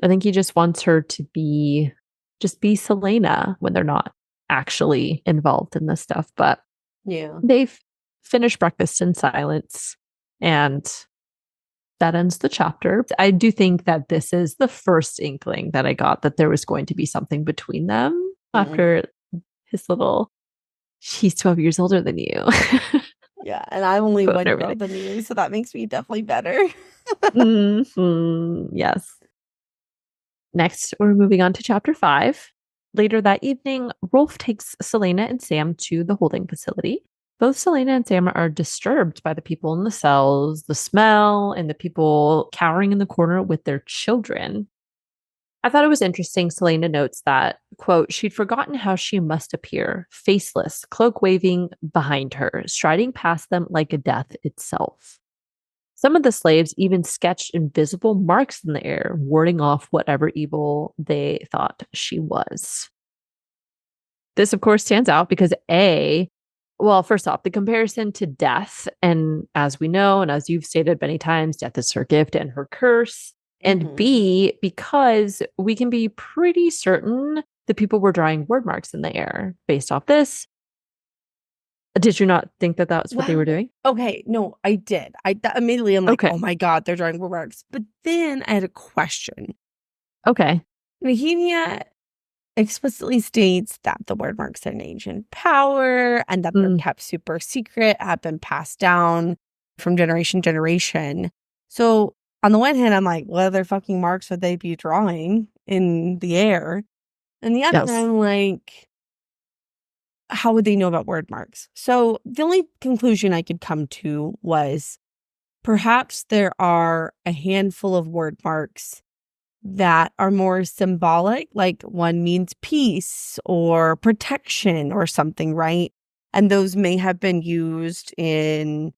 I think he just wants her to be Celaena when they're not actually involved in this stuff. But Yeah. they've finished breakfast in silence and that ends the chapter. I do think that this is the first inkling that I got that there was going to be something between them after his little, "She's 12 years older than you." Yeah, and I'm only Quote one and year everything. old than you, so that makes me definitely better. Yes. Next, we're moving on to chapter 5. Later that evening, Rolfe takes Celaena and Sam to the holding facility. Both Celaena and Sam are disturbed by the people in the cells, the smell, and the people cowering in the corner with their children. I thought it was interesting. Celaena notes that, quote, she'd forgotten how she must appear, faceless, cloak waving behind her, striding past them like a death itself. Some of the slaves even sketched invisible marks in the air, warding off whatever evil they thought she was. This, of course, stands out because A, Well, first off, the comparison to death, and as we know, and as you've stated many times, death is her gift and her curse. And Mhm. B, because we can be pretty certain the people were drawing word marks in the air based off this. Did you not think that that's what they were Wow. doing? Okay, no, I did. Immediately I'm like, Okay. "Oh my god, they're drawing works." But then I had a question. Okay. Nehemia explicitly states that the word marks are an ancient power and that they're Mm, kept super secret, have been passed down from generation to generation. So on the one hand, I'm like, what other fucking marks would they be drawing in the air? And the other, yes. I'm like, how would they know about word marks? So the only conclusion I could come to was perhaps there are a handful of word marks that are more symbolic, like one means peace or protection or something, right? And those may have been used in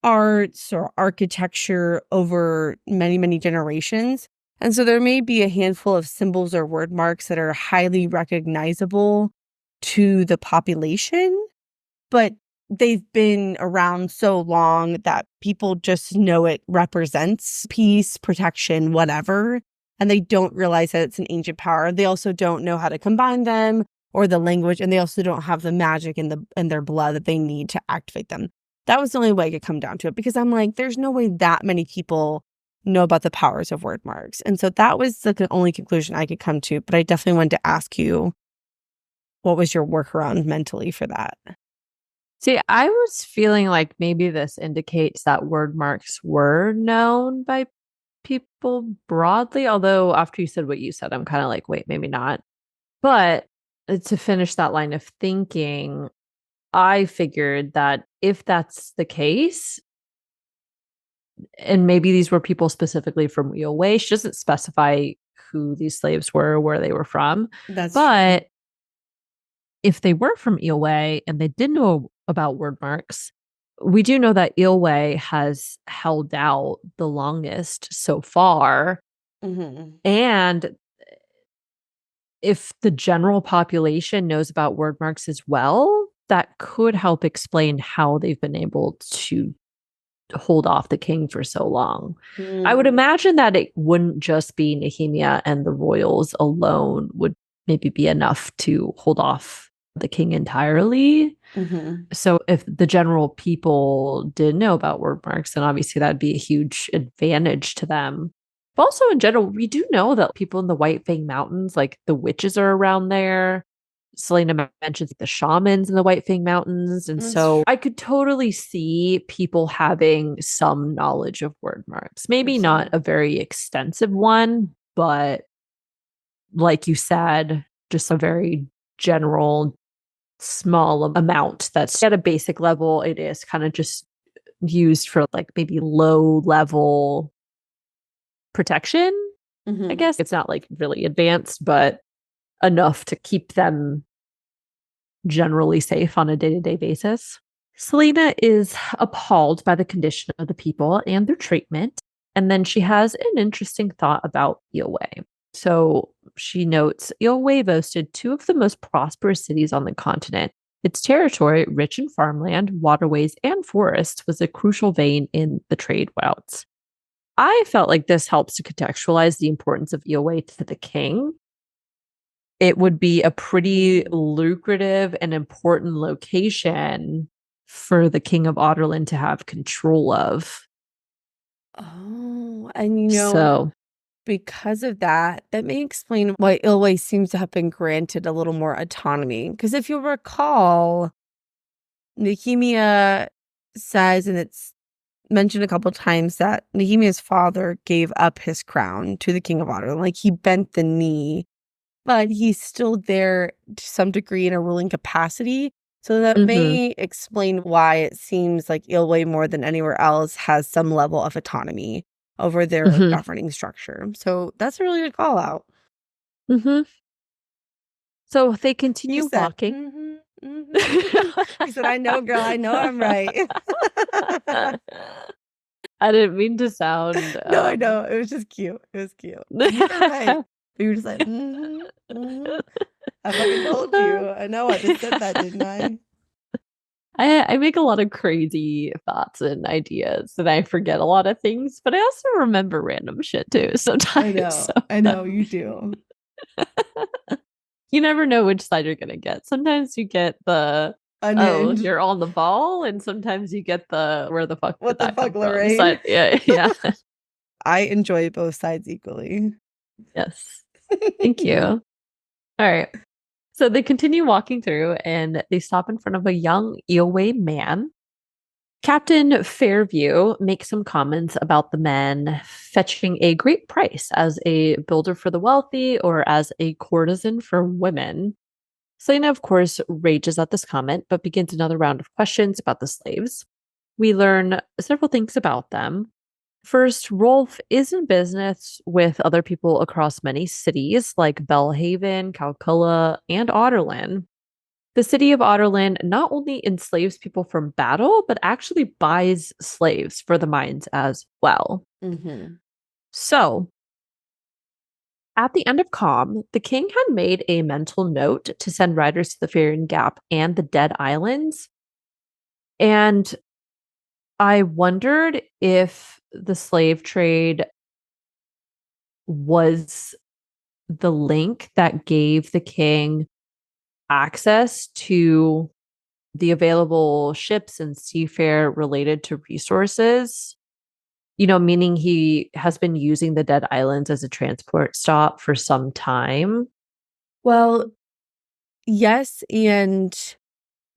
arts or architecture over many, many generations. And so there may be a handful of symbols or word marks that are highly recognizable to the population, but they've been around so long that people just know it represents peace, protection, whatever, and they don't realize that it's an ancient power. They also don't know how to combine them or the language, and they also don't have the magic in their blood that they need to activate them. That was the only way I could come down to it, because I'm like, there's no way that many people know about the powers of word marks. And so that was the only conclusion I could come to, but I definitely wanted to ask you, what was your workaround mentally for that? See, I was feeling like maybe this indicates that word marks were known by people broadly. Although, after you said what you said, I'm kind of like, wait, maybe not. But to finish that line of thinking, I figured that if that's the case, and maybe these were people specifically from Way, she doesn't specify who these slaves were, where they were from. That's true. But if they were from Way and they did know about word marks, we do know that Way has held out the longest so far. Mhm. And if the general population knows about word marks as well, that could help explain how they've been able to hold off the king for so long. I would Mm. imagine that it wouldn't just be Nehemia and the royals alone would maybe be enough to hold off the king entirely. Mhm. So if the general people did know about word marks, then obviously that'd be a huge advantage to them. But also in general, we do know that people in the White Fang Mountains, like the witches are around there. Celaena mentions the shamans in the White Fang Mountains. And That's so I could totally see people having some knowledge of word marks. Maybe not true. a very extensive one, but like you said, just a very general small amount that's at a basic level. It is kind of just used for like maybe low level protection. I Mhm. guess it's not like really advanced, but enough to keep them generally safe on a day to day basis. Selena is appalled by the condition of the people and their treatment. And then she has an interesting thought about Yowei. So she notes Yowei boasted two of the most prosperous cities on the continent. Its territory, rich in farmland, waterways, and forests, was a crucial vein in the trade routes. I felt like this helps to contextualize the importance of Yowei to the king. It would be a pretty Mhm. lucrative and important location for the king of Otterland to have control of. Oh, and So, because of that, that may explain why Ilway seems to have been granted a little more autonomy. Because if you recall, Nehemia says, and it's mentioned a couple times, that Nehemia's father gave up his crown to the king of Otterland. Like, he bent the knee, but he's still there to some degree in a ruling capacity. So that mhm, may explain why it seems like Ilway, more than anywhere else, has some level of autonomy over their mhm, governing structure. So that's a really good call out. mhm. So they You continue said, walking. mm-hmm, mm-hmm. You said, I know, girl, I know I'm right. I didn't mean to sound No, I know. It was just cute. It was cute. You were right. But you were just like, mm-hmm, mm-hmm. I fucking told you. I know I just said that, didn't I? I make a lot of crazy thoughts and ideas, and I forget a lot of things, but I also remember random shit too sometimes. So I know you do. you never know which side you're gonna get. Sometimes you get the oh, Unhinged. you're on the ball, and sometimes you get the where the fuck did What the that fuck, come from? Lorraine? Yeah, yeah. I enjoy both sides equally. Yes. Thank you. All right. So they continue walking through and they stop in front of a young Eoway man. Captain Fairview makes some comments about the men fetching a great price as a builder for the wealthy or as a courtesan for women. Celaena, of course, rages at this comment, but begins another round of questions about the slaves. We learn several things about them. First, Rolfe is in business with other people across many cities like Belhaven, Calcula, and Otterlin. The city of Otterlin not only enslaves people from battle, but actually buys slaves for the mines as well. Mm-hmm. So, at the end of Calm, the king had made a mental note to send riders to the Fairing Gap and the Dead Islands. And I wondered if the slave trade was the link that gave the king access to the available ships and seafare related to resources, meaning he has been using the Dead Islands as a transport stop for some time. Well, yes, and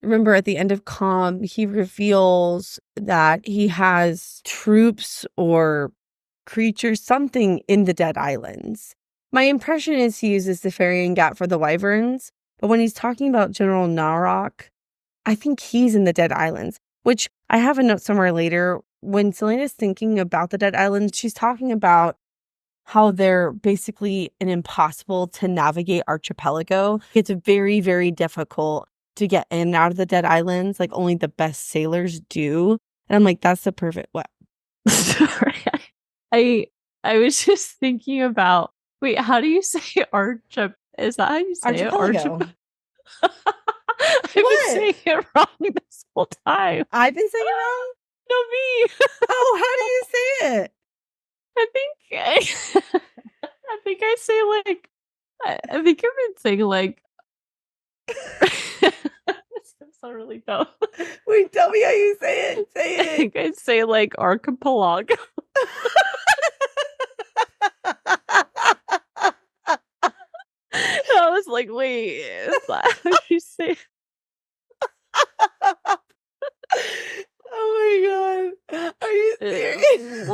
remember at the end of Calm, he reveals that he has troops or creatures, something in the Dead Islands. My impression is he uses the ferrying gap for the wyverns, but when he's talking about General Narok, I think he's in the Dead Islands, which I have a note somewhere later. When Celaena's thinking about the Dead Islands, she's talking about how they're basically an impossible to navigate archipelago. It's very, very difficult to get in and out of the Dead Islands. Like only the best sailors do. And I'm like, that's the perfect what? Sorry. I I was just thinking about wait, how do you say is that how you say it? Archipelago. I've been What? saying it wrong this whole time. I've been saying it wrong? No me. Oh, how do you say it? I think I think I say like I think I've been saying like this sounds really dumb. Wait, tell me how you say it. Say I it. think I say like archipelago. I was like, wait, is that how you say Oh my god. Are you serious?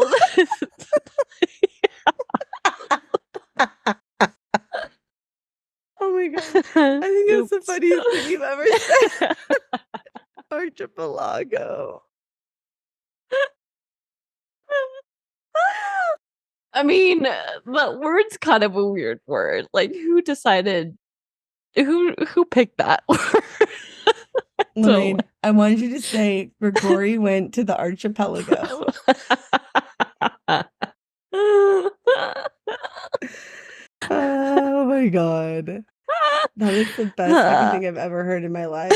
Oh my god. I think that's the funniest thing you've ever said. Archipelago. I mean, that word's kind of a weird word. Like, who decided? Who picked that word? Lorraine, I wanted you to say Grigori went to the archipelago. Oh my god. That was the best fucking thing I've ever heard in my life.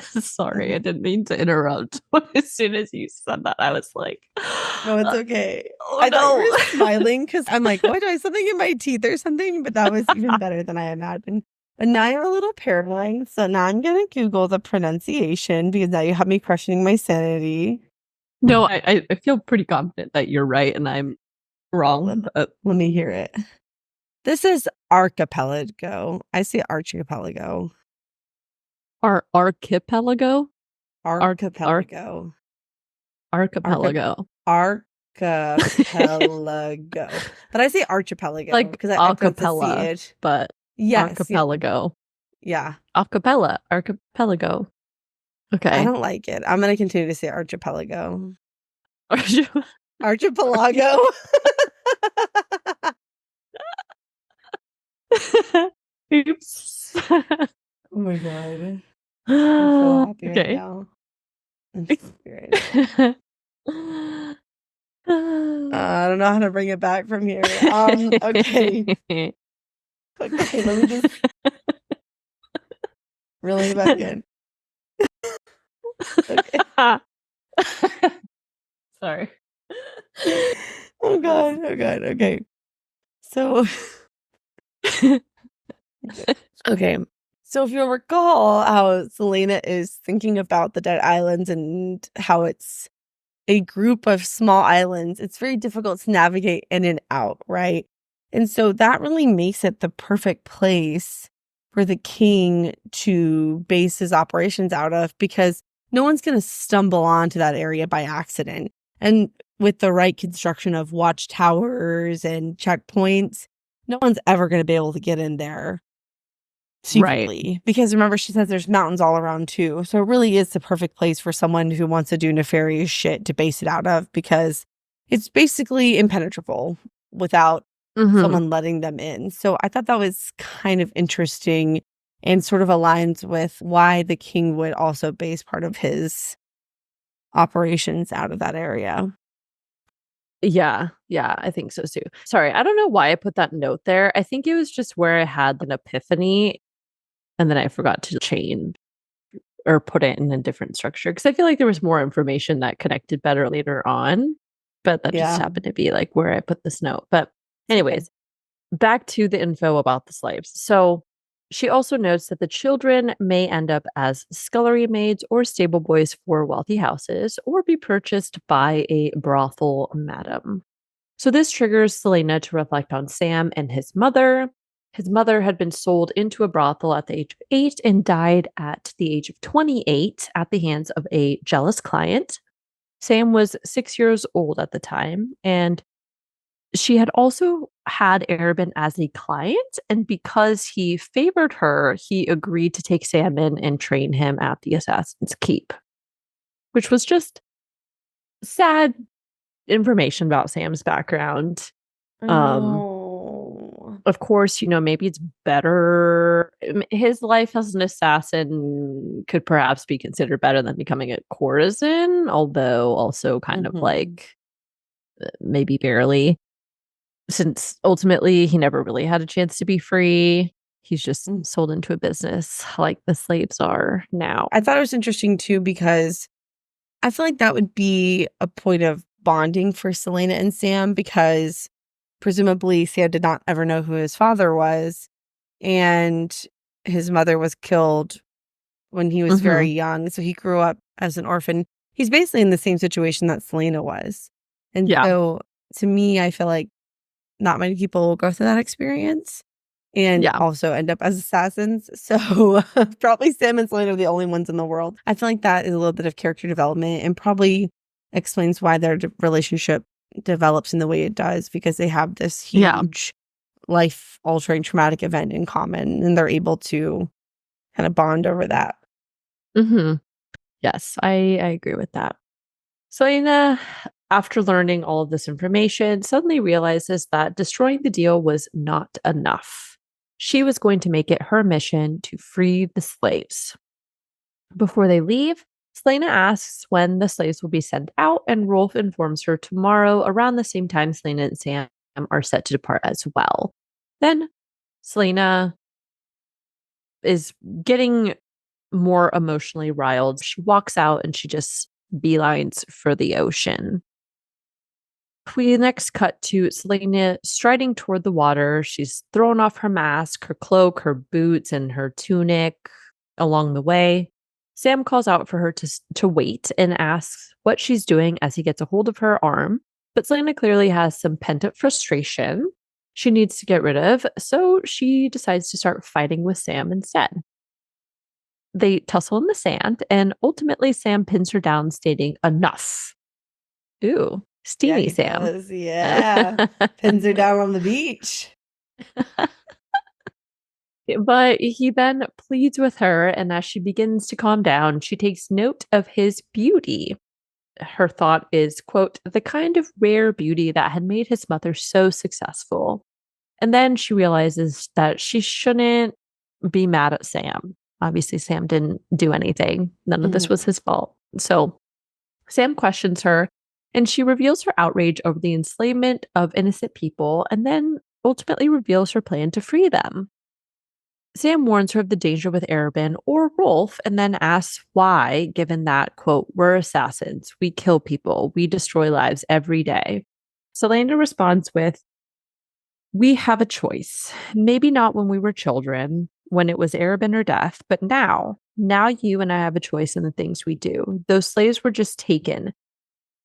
Sorry, I didn't mean to interrupt. But as soon as you said that, I was like, No, it's okay. oh, I thought you no. were smiling because I'm like, oh, do I have something in my teeth or something? But that was even better than I imagined. But now I'm a little paranoid. So now I'm going to Google the pronunciation because now you have me questioning my sanity. No, I feel pretty confident that you're right and I'm wrong. Let me hear it. This is archipelago. I say archipelago. Archipelago? Archipelago. Archipelago. Archipelago. But I say archipelago Like because I put the acapella, CH. but Yes. archipelago. Yeah. Acapella. Archipelago. Okay. I don't like it. I'm going to continue to say archipelago. Archipelago. Oops. Oh my god. I'm so happy right Okay. now. I'm so happy right now. I don't know how to bring it back from here. Okay. Okay, let me just reel it back in. Okay. Sorry. Oh god. Oh god. Okay. So okay. So if you'll recall how Celaena is thinking about the Dead Islands and how it's a group of small islands, it's very difficult to navigate in and out, right? And so that really makes it the perfect place for the king to base his operations out of, because no one's going to stumble onto that area by accident. And with the right construction of watchtowers and checkpoints, no one's ever going to be able to get in there Right. secretly, because remember, she says there's mountains all around too. So it really is the perfect place for someone who wants to do nefarious shit to base it out of, because it's basically impenetrable without Mhm. someone letting them in. So I thought that was kind of interesting and sort of aligns with why the king would also base part of his operations out of that area. Yeah, yeah, I think so too. Sorry, I don't know why I put that note there. I think it was just where I had an epiphany and then I forgot to change or put it in a different structure because I feel like there was more information that connected better later on, but that just Yeah, happened to be like where I put this note. But it's okay. anyways, back to the info about the slaves. So she also notes that the children may end up as scullery maids or stable boys for wealthy houses or be purchased by a brothel madam. So this triggers Celaena to reflect on Sam and his mother. His mother had been sold into a brothel at the age of 8 and died at the age of 28 at the hands of a jealous client. Sam was 6 years old at the time, and she had also had Arabin as a client. And because he favored her, he agreed to take Sam in and train him at the Assassin's Keep, which was just sad information about Sam's background. I Um, know. of course, maybe it's better. His life as an assassin could perhaps be considered better than becoming a courtesan, although also kind of Hmm. like maybe barely, since ultimately he never really had a chance to be free. He's just sold into a business like the slaves are now. I thought it was interesting too, because I feel like that would be a point of bonding for Celaena and Sam, because presumably Sam did not ever know who his father was, and his mother was killed when he was Hmm. very young. So he grew up as an orphan. He's basically in the same situation that Celaena was. And Yeah. so to me, I feel like not many people will go through that experience and Yeah. also end up as assassins. So probably Sam and Selena are the only ones in the world. I feel like that is a little bit of character development and probably explains why their relationship develops in the way it does, because they have this Yeah. huge life altering traumatic event in common and they're able to kind of bond over that. Hmm. Yes, I agree with that. Selena, after learning all of this information, suddenly realizes that destroying the deal was not enough. She was going to make it her mission to free the slaves. Before they leave, Selena asks when the slaves will be sent out, and Rolfe informs her tomorrow around the same time Selena and Sam are set to depart as well. Then Selena is getting more emotionally riled. She walks out and she just beelines for the ocean. We next cut to Selena striding toward the water. She's thrown off her mask, her cloak, her boots, and her tunic along the way. Sam calls out for her to wait and asks what she's doing as he gets a hold of her arm. But Selena clearly has some pent up frustration she needs to get rid of, so she decides to start fighting with Sam instead. They tussle in the sand, and ultimately Sam pins her down, stating, "Enough." Ooh, Yeah, steamy he Sam. does. Yeah. Pins her down on the beach. But he then pleads with her, and as she begins to calm down, she takes note of his beauty. Her thought is, quote, the kind of rare beauty that had made his mother so successful. And then she realizes that she shouldn't be mad at Sam. Obviously, Sam didn't do anything. None of this Mhm. was his fault. So Sam questions her, and she reveals her outrage over the enslavement of innocent people and then ultimately reveals her plan to free them. Sam warns her of the danger with Arabin or Rolfe and then asks why, given that, quote, we're assassins. We kill people. We destroy lives every day. Celaena responds with, we have a choice. Maybe not when we were children, when it was Arabin or death, but now you and I have a choice in the things we do. Those slaves were just taken.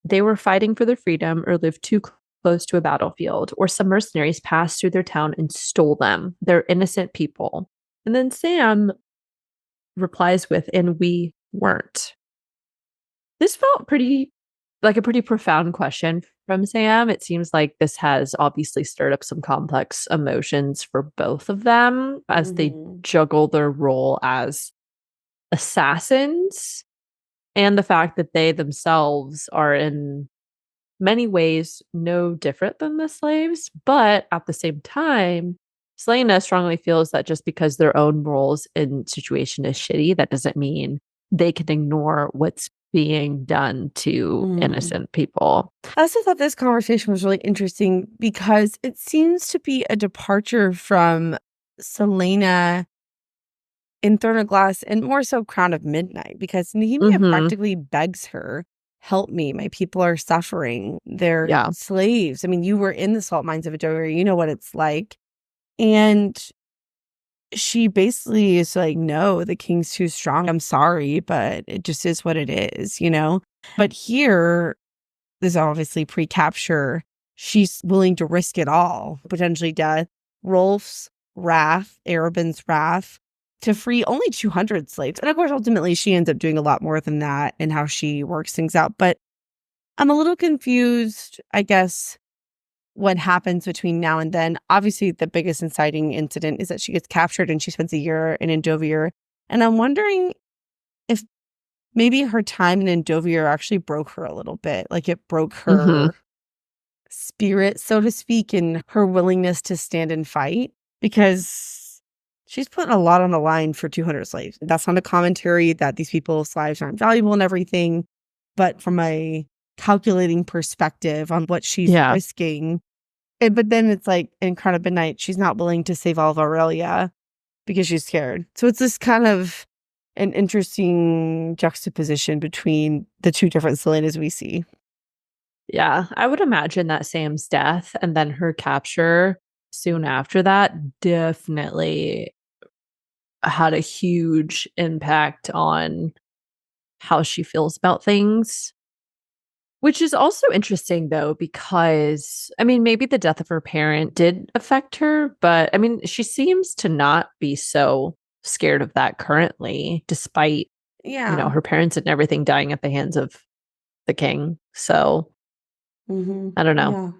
They were fighting for their freedom or lived too close to a battlefield, or some mercenaries passed through their town and stole them. They're innocent people. And then Sam replies with, and we weren't. This felt pretty like a pretty profound question from Sam. It seems like this has obviously stirred up some complex emotions for both of them as they Mhm. juggle their role as assassins and the fact that they themselves are in many ways no different than the slaves. But at the same time, Selena strongly feels that just because their own roles in situation is shitty, that doesn't mean they can ignore what's being done to Mhm. innocent people. I also thought this conversation was really interesting because it seems to be a departure from Celaena in Throne of Glass and more so Crown of Midnight because Nehemia Mm-hmm. practically begs her, help me. My people are suffering. They're Yeah. slaves. I mean, you were in the salt mines of Adoria. You know what it's like. And she basically is like, no, the king's too strong. I'm sorry, but it just is what it is, you know? But here, this is obviously pre-capture. She's willing to risk it all, potentially death, Rolf's wrath, Arabin's wrath, to free only 200 slaves. And of course, ultimately, she ends up doing a lot more than that and how she works things out. But I'm a little confused, I guess, what happens between now and then. Obviously, the biggest inciting incident is that she gets captured and she spends a year in Endovir. And I'm wondering if maybe her time in Endovir actually broke her a little bit. Like it broke Mm-hmm. her spirit, so to speak, and her willingness to stand and fight because she's putting a lot on the line for 200 slaves. That's not a commentary that these people's lives aren't valuable and everything, but from a calculating perspective on what she's Yeah. risking. But then it's like in Crown of Midnight, she's not willing to save all of Aurelia because she's scared. So it's this kind of an interesting juxtaposition between the two different Celenas we see. Yeah. I would imagine that Sam's death and then her capture soon after that definitely had a huge impact on how she feels about things. Which is also interesting though, because I mean, maybe the death of her parent did affect her, but I mean, she seems to not be so scared of that currently, despite, Yeah. her parents and everything dying at the hands of the king. So I don't know. Yeah.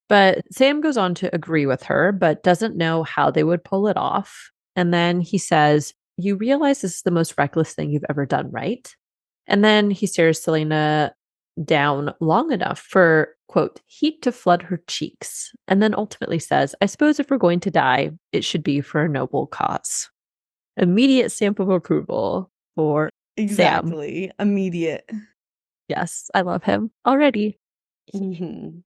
But Sam goes on to agree with her, but doesn't know how they would pull it off. And then he says, you realize this is the most reckless thing you've ever done, right? And then he stares Selena down long enough for, quote, heat to flood her cheeks. And then ultimately says, I suppose if we're going to die, it should be for a noble cause. Immediate stamp of approval for Sam. Exactly. Immediate. Yes, I love him already. Mhm.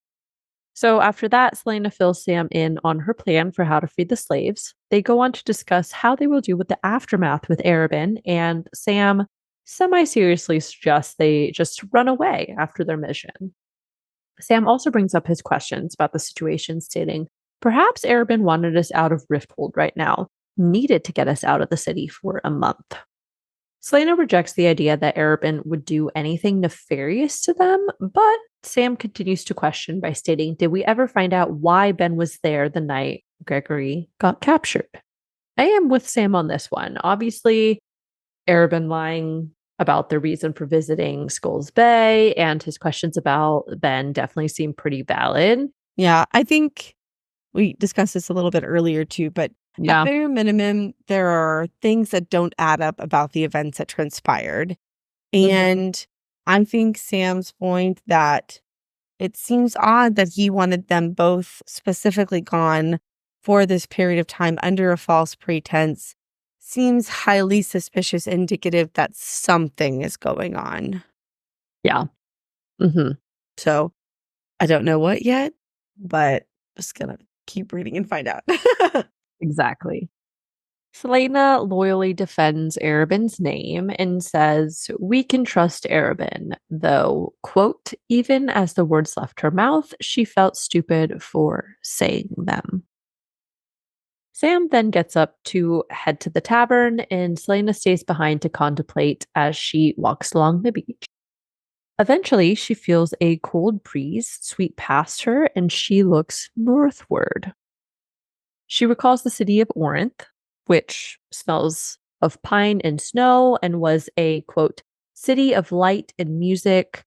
So after that, Selena fills Sam in on her plan for how to free the slaves. They go on to discuss how they will deal with the aftermath with Arabin, and Sam semi seriously suggests they just run away after their mission. Sam also brings up his questions about the situation, stating, perhaps Arabin wanted us out of Rifthold right now, needed to get us out of the city for a month. Selena rejects the idea that Arabin would do anything nefarious to them, but Sam continues to question by stating, did we ever find out why Ben was there the night Gregory got captured? I am with Sam on this one. Obviously, Arabin lying about the reason for visiting Skulls Bay and his questions about Ben definitely seem pretty valid. Yeah, I think we discussed this a little bit earlier too, but at Yeah. bare minimum, there are things that don't add up about the events that transpired. Hmm. And I think Sam's point that it seems odd that he wanted them both specifically gone for this period of time under a false pretense seems highly suspicious, indicative that something is going on. Yeah. Hmm. So I don't know what yet, but just gonna keep reading and find out. Exactly. Celaena loyally defends Arabin's name and says, "We can trust Arabin," though, quote, even as the words left her mouth, she felt stupid for saying them. Sam then gets up to head to the tavern, and Celaena stays behind to contemplate as she walks along the beach. Eventually, she feels a cold breeze sweep past her, and she looks northward. She recalls the city of Orinth, which smells of pine and snow and was a, quote, city of light and music,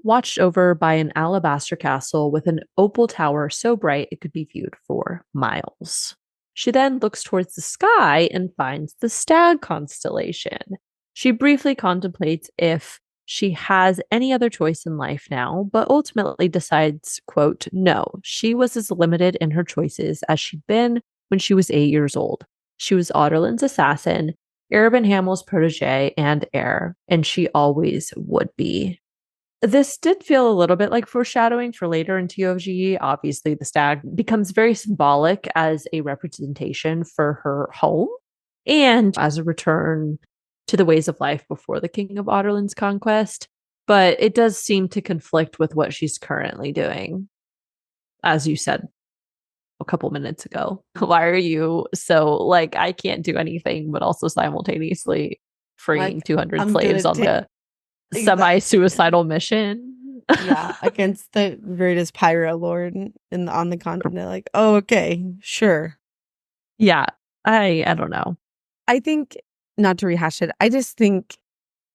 watched over by an alabaster castle with an opal tower so bright it could be viewed for miles. She then looks towards the sky and finds the stag constellation. She briefly contemplates if she has any other choice in life now, but ultimately decides, quote, no, she was as limited in her choices as she'd been when she was 8 years old. She was Otterlin's assassin, Arabin Hamel's protege and heir, and she always would be. This did feel a little bit like foreshadowing for later in TOG. Obviously, the stag becomes very symbolic as a representation for her home and as a return to the ways of life before the King of Otterland's conquest. But it does seem to conflict with what she's currently doing, as you said a couple minutes ago. Why are you so like, I can't do anything, but also simultaneously freeing Like, 200 I'm gonna slaves on take the exactly. semi-suicidal mission? Yeah, against the greatest pyro lord on the continent. Like, oh, okay, sure. Yeah, I don't know. I think, not to rehash it, I just think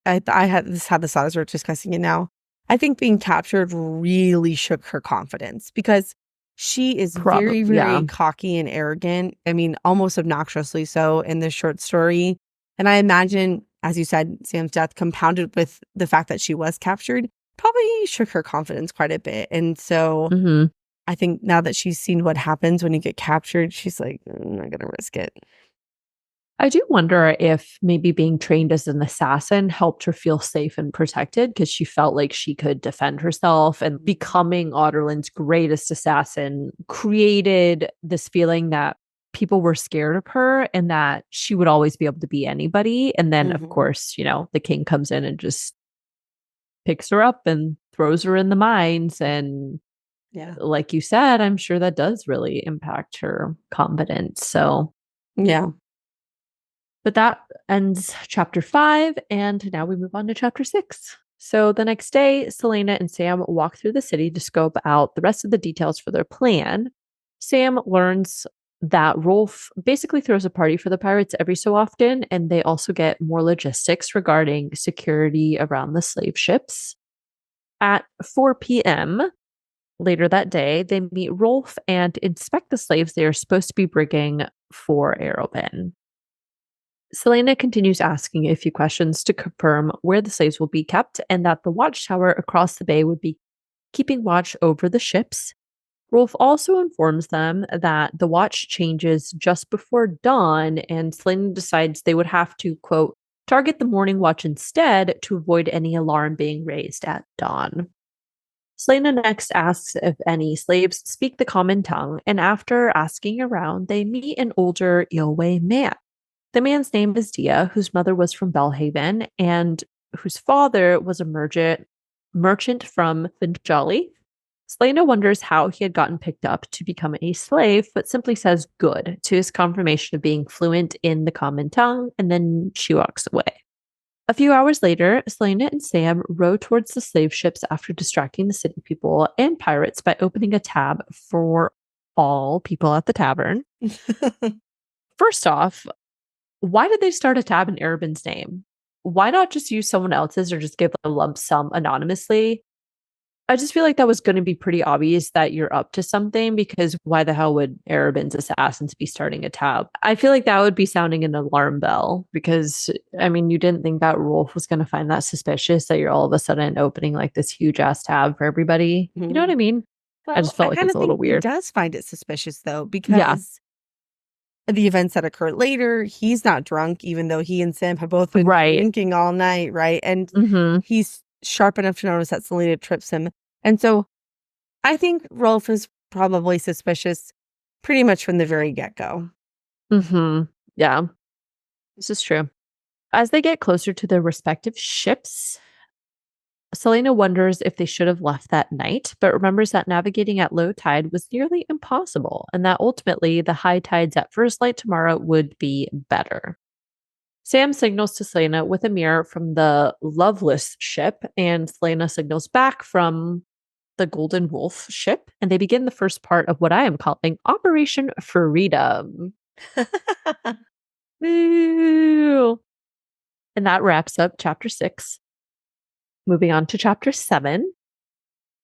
I had this thought as we're discussing it now. I think being captured really shook her confidence because she is very, Probably, yeah. very cocky and arrogant. I mean, almost obnoxiously so in this short story. And I imagine, as you said, Sam's death compounded with the fact that she was captured probably shook her confidence quite a bit. And so Hmm. I think now that she's seen what happens when you get captured, she's like, I'm not going to risk it. I do wonder if maybe being trained as an assassin helped her feel safe and protected because she felt like she could defend herself. And becoming Otterland's greatest assassin created this feeling that people were scared of her and that she would always be able to be anybody. And then, of Hmm. course, the king comes in and just picks her up and throws her in the mines. And Yeah. like you said, I'm sure that does really impact her confidence. So, Yeah. but that ends chapter 5. And now we move on to chapter 6. So the next day, Celaena and Sam walk through the city to scope out the rest of the details for their plan. Sam learns that Rolfe basically throws a party for the pirates every so often, and they also get more logistics regarding security around the slave ships. At 4 p.m., later that day, they meet Rolfe and inspect the slaves they are supposed to be bringing for Arobin. Celaena continues asking a few questions to confirm where the slaves will be kept and that the watchtower across the bay would be keeping watch over the ships. Rolfe also informs them that the watch changes just before dawn, and Celaena decides they would have to, quote, target the morning watch instead to avoid any alarm being raised at dawn. Celaena next asks if any slaves speak the common tongue, and after asking around, they meet an older Yolwe man. The man's name is Dia, whose mother was from Belhaven and whose father was a merchant from Finjali. Selena wonders how he had gotten picked up to become a slave, but simply says good to his confirmation of being fluent in the common tongue, and then she walks away. A few hours later, Selena and Sam row towards the slave ships after distracting the city people and pirates by opening a tab for all people at the tavern. First off, why did they start a tab in Arabin's name? Why not just use someone else's or just give a lump sum anonymously? I just feel like that was going to be pretty obvious that you're up to something because why the hell would Arabin's assassins be starting a tab? I feel like that would be sounding an alarm bell because, I mean, you didn't think that Rolf was going to find that suspicious that you're all of a sudden opening like this huge ass tab for everybody. You know what I Mhm. mean? I Well, just I felt like it kind was of a think little he weird. does find it suspicious though, Yeah. because the events that occur later, he's not drunk, even though he and Sam have both been Right. drinking all night, right? And Mm he's sharp enough to notice that Selena trips him. And so I think Rolf is probably suspicious pretty much from the very get go. hmm. Mm hmm. Yeah, this is true. As they get closer to their respective ships, Celaena wonders if they should have left that night, but remembers that navigating at low tide was nearly impossible, and that ultimately the high tides at first light tomorrow would be better. Sam signals to Celaena with a mirror from the Loveless ship, and Celaena signals back from the Golden Wolf ship, and they begin the first part of what I am calling Operation Freedom. Woo! And that wraps up chapter 6. Moving on to chapter 7.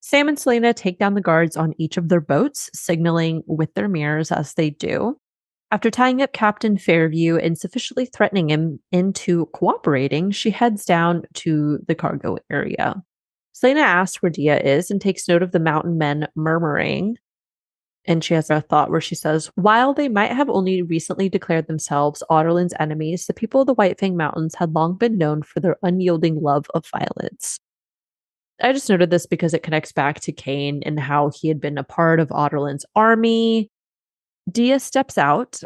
Sam and Celaena take down the guards on each of their boats, signaling with their mirrors as they do. After tying up Captain Fairview and sufficiently threatening him into cooperating, she heads down to the cargo area. Celaena asks where Dia is and takes note of the mountain men murmuring. And she has a thought where she says, while they might have only recently declared themselves Otterland's enemies, the people of the White Fang Mountains had long been known for their unyielding love of violence. I just noted this because it connects back to Cain and how he had been a part of Otterland's army. Dia steps out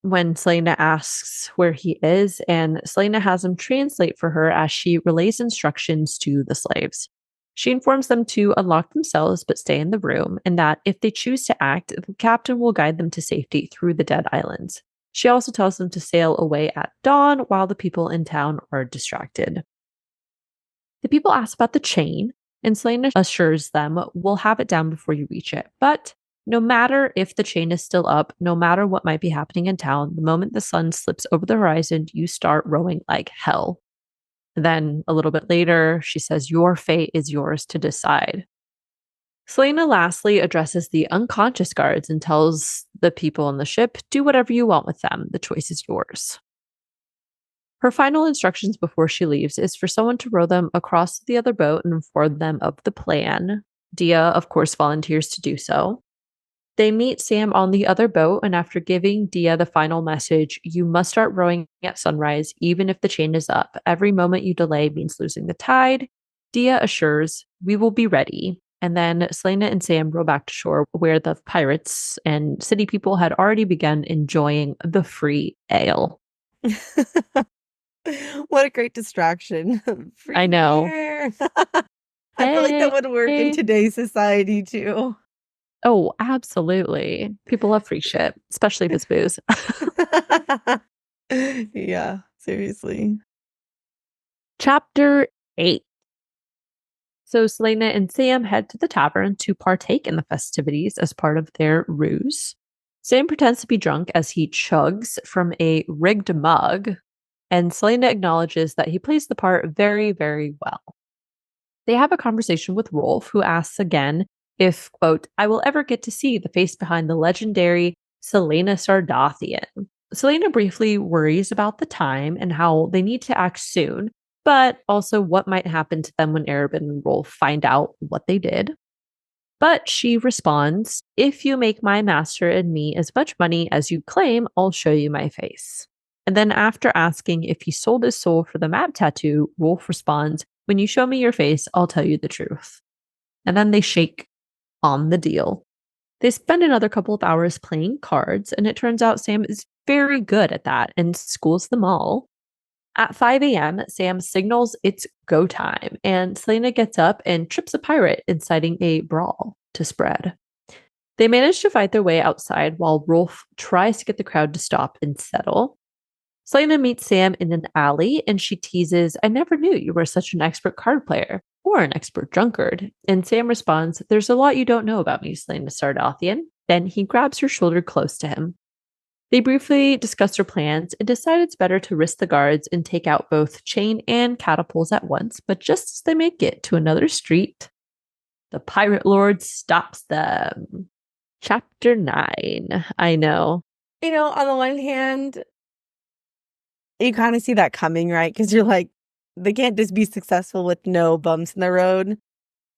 when Celaena asks where he is, and Celaena has him translate for her as she relays instructions to the slaves. She informs them to unlock themselves but stay in the room, and that if they choose to act, the captain will guide them to safety through the Dead Islands. She also tells them to sail away at dawn while the people in town are distracted. The people ask about the chain, and Celaena assures them, we'll have it down before you reach it. But no matter if the chain is still up, no matter what might be happening in town, the moment the sun slips over the horizon, you start rowing like hell. Then a little bit later, she says, your fate is yours to decide. Celaena lastly addresses the unconscious guards and tells the people on the ship, do whatever you want with them. The choice is yours. Her final instructions before she leaves is for someone to row them across to the other boat and inform them of the plan. Dia, of course, volunteers to do so. They meet Sam on the other boat, and after giving Dia the final message, you must start rowing at sunrise, even if the chain is up. Every moment you delay means losing the tide. Dia assures, we will be ready. And then Celaena and Sam row back to shore, where the pirates and city people had already begun enjoying the free ale. What a great distraction. I Free know. beer. I feel like that would work in today's society too. Oh, absolutely. People love free shit, especially if it's booze. Yeah, seriously. Chapter 8. So Celaena and Sam head to the tavern to partake in the festivities as part of their ruse. Sam pretends to be drunk as he chugs from a rigged mug, and Celaena acknowledges that he plays the part very, very well. They have a conversation with Rolfe, who asks again if, quote, I will ever get to see the face behind the legendary Celaena Sardathian. Celaena briefly worries about the time and how they need to act soon, but also what might happen to them when Arabin and Rolfe find out what they did. But she responds, if you make my master and me as much money as you claim, I'll show you my face. And then after asking if he sold his soul for the map tattoo, Rolfe responds, when you show me your face, I'll tell you the truth. And then they shake on the deal. They spend another couple of hours playing cards, and it turns out Sam is very good at that and schools them all. At 5 a.m., Sam signals it's go time, and Celaena gets up and trips a pirate, inciting a brawl to spread. They manage to fight their way outside while Rolfe tries to get the crowd to stop and settle. Celaena meets Sam in an alley, and she teases, I never knew you were such an expert card player, or an expert drunkard. And Sam responds, there's a lot you don't know about me, Celaena Sardathian. Then he grabs her shoulder close to him. They briefly discuss their plans and decide it's better to risk the guards and take out both chain and catapults at once, but just as they make it to another street, the pirate lord stops them. Chapter 9. I know. You know, on the one hand, you kind of see that coming, right? Because you're like, they can't just be successful with no bumps in the road.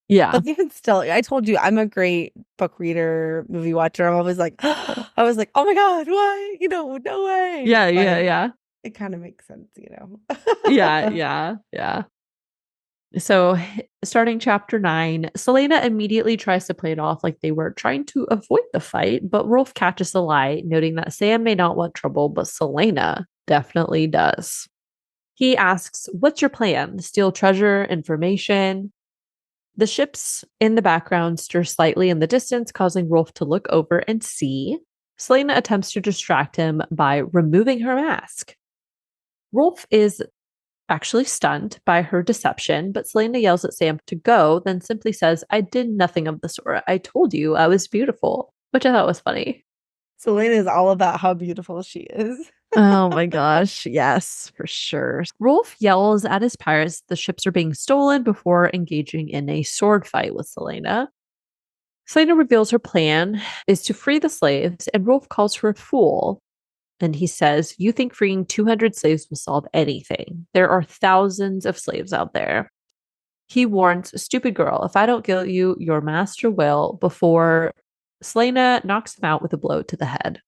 Yeah. But even still, I told you, I'm a great book reader, movie watcher. I'm always like, I was like, oh my God, what? You know, no way. Yeah, But yeah. it kind of makes sense, you know? Yeah. So, starting chapter 9, Celaena immediately tries to play it off like they were trying to avoid the fight, but Rolfe catches the lie, noting that Sam may not want trouble, but Celaena definitely does. He asks, "What's your plan? Steal treasure, information?" The ships in the background stir slightly in the distance, causing Rolfe to look over and see. Celaena attempts to distract him by removing her mask. Rolfe is actually stunned by her deception, but Celaena yells at Sam to go, then simply says, "I did nothing of the sort. I told you I was beautiful," which I thought was funny. Celaena is all about how beautiful she is. Oh my gosh. Yes, for sure. Rolfe yells at his pirates the ships are being stolen before engaging in a sword fight with Celaena. Celaena reveals her plan is to free the slaves, and Rolfe calls her a fool. And he says, "You think freeing 200 slaves will solve anything? There are thousands of slaves out there." He warns, "Stupid girl, if I don't kill you, your master will," before Celaena knocks him out with a blow to the head.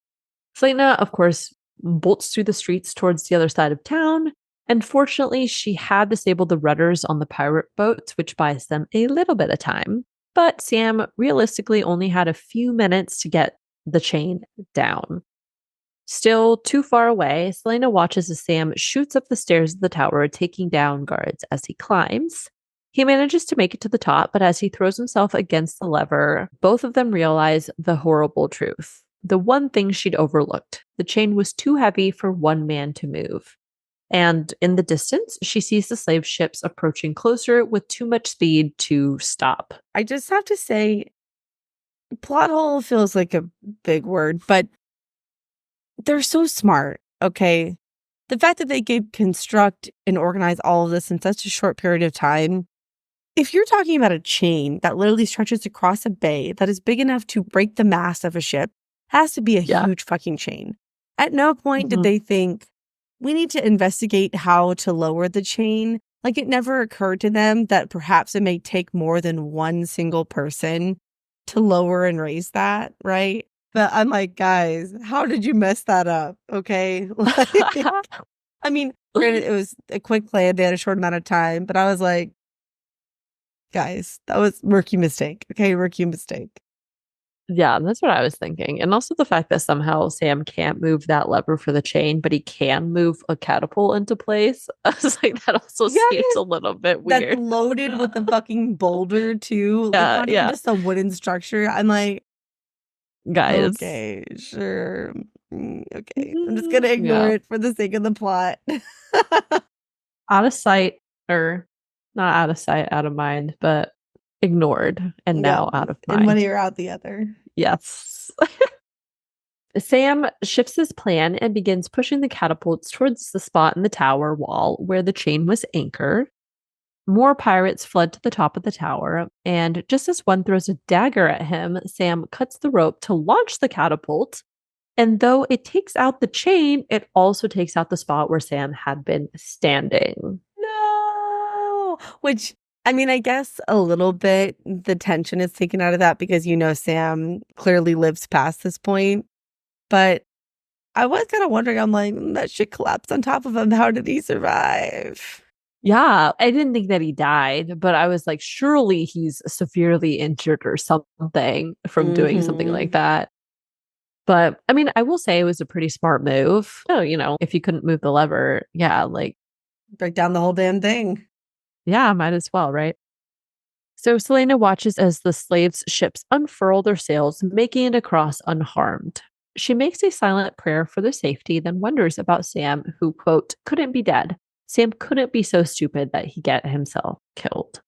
Celaena, of course, bolts through the streets towards the other side of town. And fortunately, she had disabled the rudders on the pirate boats, which buys them a little bit of time. But Sam realistically only had a few minutes to get the chain down. Still too far away, Celaena watches as Sam shoots up the stairs of the tower, taking down guards as he climbs. He manages to make it to the top, but as he throws himself against the lever, both of them realize the horrible truth. The one thing she'd overlooked: the chain was too heavy for one man to move. And in the distance, she sees the slave ships approaching closer with too much speed to stop. I just have to say, plot hole feels like a big word, but they're so smart, okay? The fact that they could construct and organize all of this in such a short period of time. If you're talking about a chain that literally stretches across a bay that is big enough to break the mast of a ship, has to be a Yeah. huge fucking chain. At no point did Mhm. they think, we need to investigate how to lower the chain. Like, it never occurred to them that perhaps it may take more than one single person to lower and raise that, right? But I'm like, guys, how did you mess that up? Okay. Like, I mean, granted, it was a quick plan. They had a short amount of time, but I was like, guys, that was rookie mistake. Okay, rookie mistake. Yeah, that's what I was thinking. And also the fact that somehow Sam can't move that lever for the chain, but he can move a catapult into place. I was like, that also Yeah, seems a little bit that's weird. loaded with the fucking boulder too. Like, Yeah, not even yeah. just a wooden structure. I'm like, Guys. okay, sure. Okay. I'm just gonna ignore Yeah. it for the sake of the plot. Out of sight, or not out of sight, out of mind, but ignored and Yeah. now out of In one mind. ear, out the other. Yes. Sam shifts his plan and begins pushing the catapults towards the spot in the tower wall where the chain was anchored. More pirates fled to the top of the tower, and just as one throws a dagger at him, Sam cuts the rope to launch the catapult. And though it takes out the chain, it also takes out the spot where Sam had been standing. No. Which, I mean, I guess a little bit the tension is taken out of that because, Sam clearly lives past this point. But I was kind of wondering, I'm like, that shit collapsed on top of him. How did he survive? Yeah, I didn't think that he died, but I was like, surely he's severely injured or something from doing something Mm-hmm. like that. But I mean, I will say it was a pretty smart move. Oh, if you couldn't move the lever, yeah, like, Break down the whole damn thing. yeah, might as well, right? So Celaena watches as the slaves' ships unfurl their sails, making it across unharmed. She makes a silent prayer for their safety, then wonders about Sam, who, quote, couldn't be dead. Sam couldn't be so stupid that he get himself killed.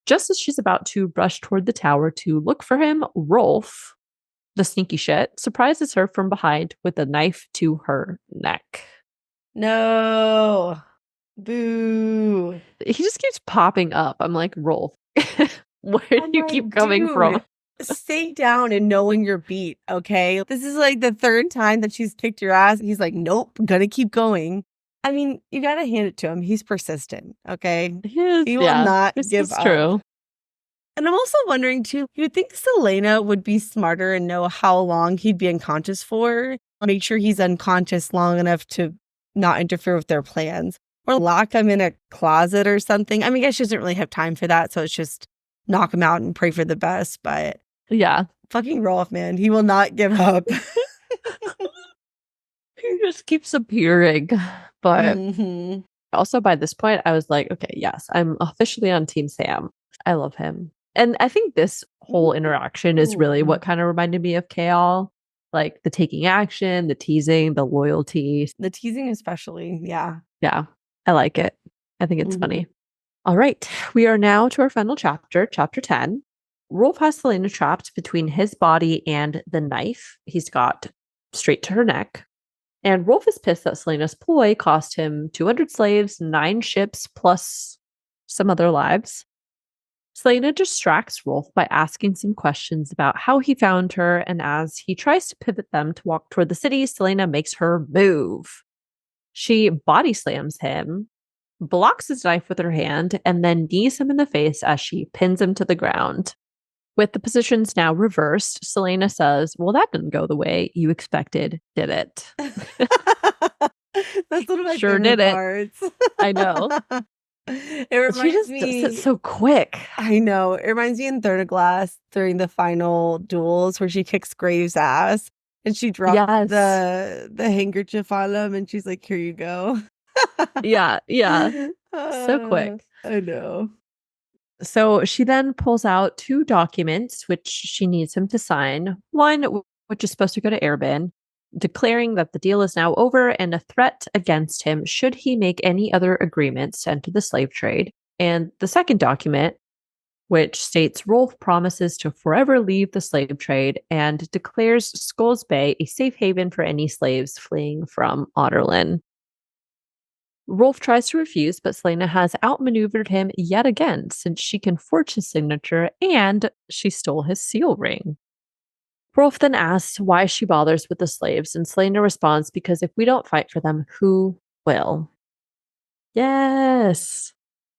Just as she's about to rush toward the tower to look for him, Rolfe, the sneaky shit, surprises her from behind with a knife to her neck. No. Boo. He just keeps popping up. I'm like, Rolfe, where do I'm you like, keep coming from? dude, stay down and knowing your beat, okay? This is like the third time that she's kicked your ass. He's like, nope, gonna keep going. I mean, you gotta hand it to him. He's persistent, okay? He will Yeah, not this give is up. true. And I'm also wondering too, you'd think Celaena would be smarter and know how long he'd be unconscious for. Make sure he's unconscious long enough to not interfere with their plans. Or lock him in a closet or something. I mean, I guess she doesn't really have time for that, so it's just knock him out and pray for the best. But Yeah. fucking Rolfe, man, he will not give up. He just keeps appearing. But Mhm. also by this point, I was like, okay, yes, I'm officially on Team Sam. I love him. And I think this whole interaction is really Ooh. what kind of reminded me of Kale. Like the taking action, the teasing, the loyalty. The teasing especially, yeah. Yeah, I like it. I think it's Mhm. funny. All right, we are now to our final chapter, chapter 10. Rolf has Celaena trapped between his body and the knife he's got straight to her neck. And Rolf is pissed that Celaena's ploy cost him 200 slaves, 9 ships, plus some other lives. Celaena distracts Rolf by asking some questions about how he found her, and as he tries to pivot them to walk toward the city, Celaena makes her move. She body slams him, blocks his knife with her hand, and then knees him in the face as she pins him to the ground. With the positions now reversed, Celaena says, well, that didn't go the way you expected, did it? That's one of my Sure did favorite it. parts. I know. It She reminds just does it me, so quick. I know, it reminds me in Third of Glass during the final duels where she kicks Graves' ass and she drops Yes. the handkerchief on him and she's like, here you go. Yeah. Yeah. So quick. I know. So she then pulls out 2 documents, which she needs him to sign. One, which is supposed to go to Airbin, declaring that the deal is now over and a threat against him should he make any other agreements to enter the slave trade. And the second document, which states Rolfe promises to forever leave the slave trade and declares Skulls Bay a safe haven for any slaves fleeing from Otterlin. Rolfe tries to refuse, but Celaena has outmaneuvered him yet again since she can forge his signature and she stole his seal ring. Rolfe then asks why she bothers with the slaves, and Celaena responds, because if we don't fight for them, who will? Yes,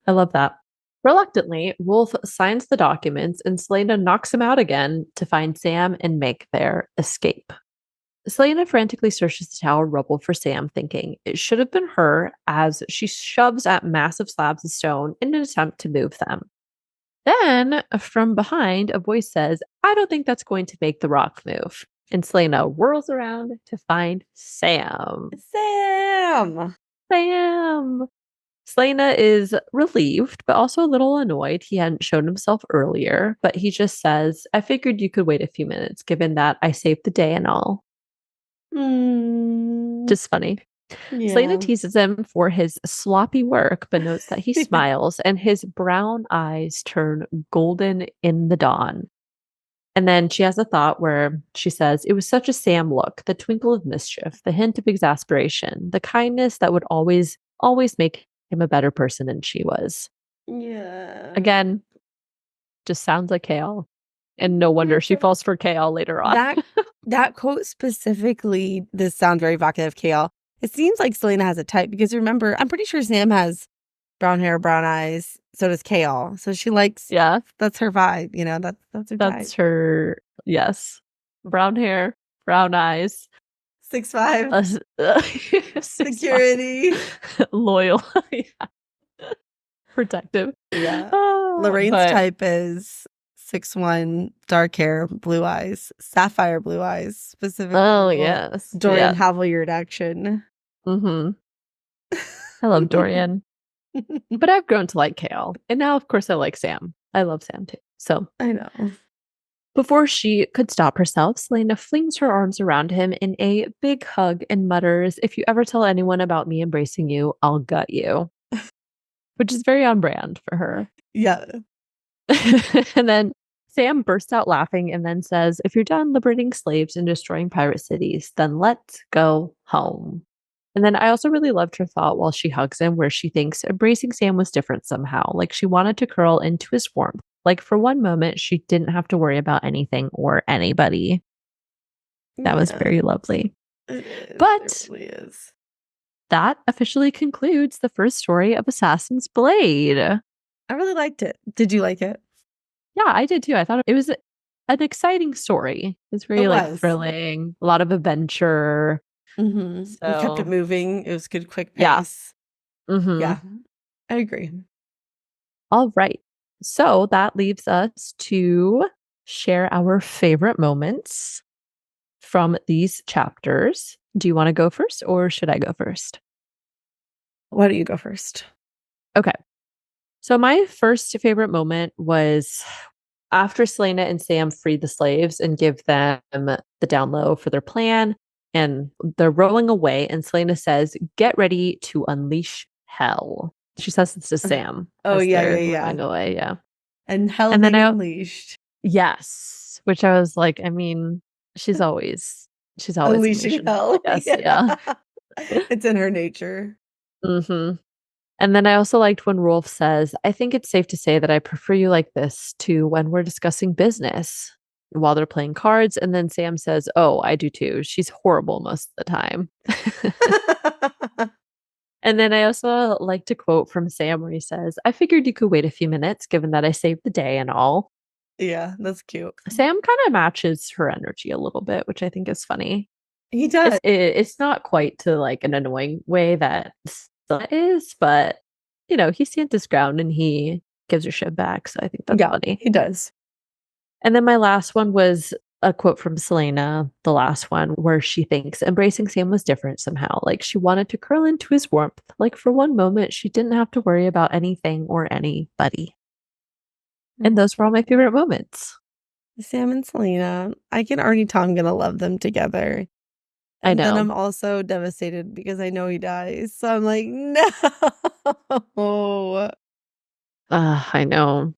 I love that. Reluctantly, Rolfe signs the documents and Celaena knocks him out again to find Sam and make their escape. Celaena frantically searches the tower rubble for Sam, thinking it should have been her, as she shoves at massive slabs of stone in an attempt to move them. Then, from behind, a voice says, I don't think that's going to make the rock move. And Celaena whirls around to find Sam. Sam. Sam! Celaena is relieved, but also a little annoyed he hadn't shown himself earlier. But he just says, I figured you could wait a few minutes, given that I saved the day and all. Mm, Just funny. Celaena yeah. teases him for his sloppy work, but notes that he smiles and his brown eyes turn golden in the dawn. And then she has a thought where she says, it was such a Sam look, the twinkle of mischief, the hint of exasperation, the kindness that would always, always make him a better person than she was. Yeah. Again, just sounds like Kale. And no wonder she falls for Kale later on. That quote specifically, this sounds very evocative of Kale. It seems like Celaena has a type because remember, I'm pretty sure Sam has brown hair, brown eyes. So does Kale. So she likes, Yeah, that's her vibe. You know, that's her type. that's her. Yes. Brown hair, brown eyes, 6'5", 6'5", security. loyal, yeah. Protective. Yeah. Oh, Lorraine's but type is 6'1", dark hair, blue eyes, sapphire blue eyes, specifically. oh yes, Dorian yeah. Havilyard action. Mm-hmm. I love Dorian, but I've grown to like Kale, and now of course I like Sam. I love Sam too. So I know. before she could stop herself, Celaena flings her arms around him in a big hug and mutters, if you ever tell anyone about me embracing you, I'll gut you. Which is very on brand for her. Yeah. And then Sam bursts out laughing and then says, if you're done liberating slaves and destroying pirate cities, then let's go home. And then I also really loved her thought while she hugs him, where she thinks embracing Sam was different somehow. Like she wanted to curl into his warmth. Like for one moment, she didn't have to worry about anything or anybody. That was very lovely. It is. But it really is. That officially concludes the first story of Assassin's Blade. I really liked it. Did you like it? Yeah, I did too. I thought it was an exciting story. It's very like thrilling, a lot of adventure. Mm-hmm. You kept it moving. It was good, quick pace. Yeah. Mm-hmm. Yeah, I agree. All right. So that leaves us to share our favorite moments from these chapters. Do you want to go first or should I go first? Why don't you go first? Okay. So my first favorite moment was after Celaena and Sam free the slaves and give them the down low for their plan, and they're rolling away, and Celaena says, "Get ready to unleash hell." She says this to Sam Oh, as yeah, they're yeah, yeah. rolling away. Yeah. And hell And then being I, unleashed. yes, which I was like, I mean, she's always, she's always Unleashing unleashing hell, I hell. guess. Yeah. Yeah. It's in her nature. hmm And then I also liked when Rolfe says, I think it's safe to say that I prefer you like this to when we're discussing business while they're playing cards. And then Sam says, Oh, I do too. She's horrible most of the time. And then I also like to quote from Sam where he says, I figured you could wait a few minutes given that I saved the day and all. Yeah, that's cute. Sam kind of matches her energy a little bit, which I think is funny. He does. It's not quite to like an annoying way that Stella is, but he stands his ground and he gives her shit back. So I think that's Yeah, funny. he does. And then my last one was a quote from Celaena, the last one, where she thinks embracing Sam was different somehow. Like she wanted to curl into his warmth. Like for one moment, she didn't have to worry about anything or anybody. And those were all my favorite moments. Sam and Celaena. I can already tell I'm gonna love them together. I And then know. I'm also devastated because I know he dies. So I'm like, no. I know.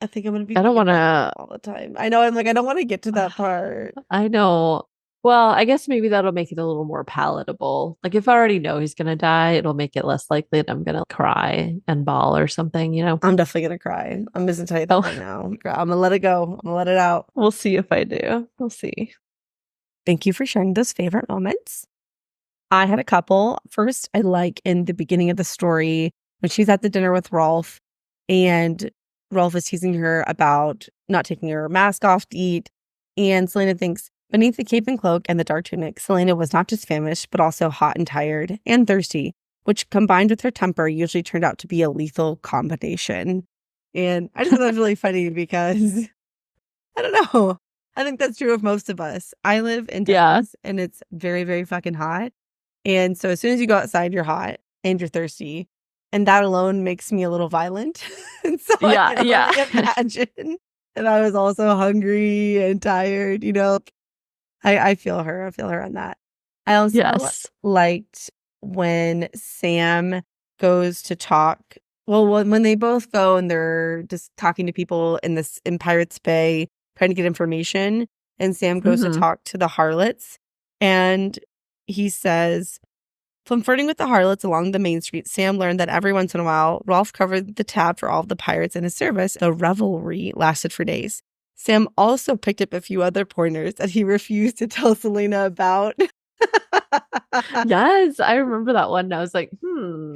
I think I'm gonna be I don't thinking want about him to. all the time. I know. I'm like, I don't want to get to that part. I know. Well, I guess maybe that'll make it a little more palatable. Like if I already know he's gonna die, it'll make it less likely that I'm gonna cry and bawl or something. I'm definitely gonna cry. I'm just gonna tell you that Oh, right now. I'm gonna let it go. I'm gonna let it out. we'll see if I do. We'll see. Thank you for sharing those favorite moments. I had a couple. First, I like in the beginning of the story when she's at the dinner with Rolfe and Rolfe is teasing her about not taking her mask off to eat. And Celaena thinks beneath the cape and cloak and the dark tunic, Celaena was not just famished, but also hot and tired and thirsty, which combined with her temper usually turned out to be a lethal combination. And I just thought that was really funny because I don't know. I think that's true of most of us. I live in Yeah. Texas and it's very, very fucking hot. And so as soon as you go outside, you're hot and you're thirsty. And that alone makes me a little violent. And so I Yeah. can Yeah. only imagine if I was also hungry and tired. I feel her. I feel her on that. I also Yes. liked when Sam goes to talk. Well, when they both go and they're just talking to people in Pirates Bay, trying to get information, and Sam goes to hmm talk to the harlots, and he says, from flirting with the harlots along the main street, Sam learned that every once in a while, Rolfe covered the tab for all of the pirates in his service. The revelry lasted for days. Sam also picked up a few other pointers that he refused to tell Celaena about. Yes, I remember that one. And I was like,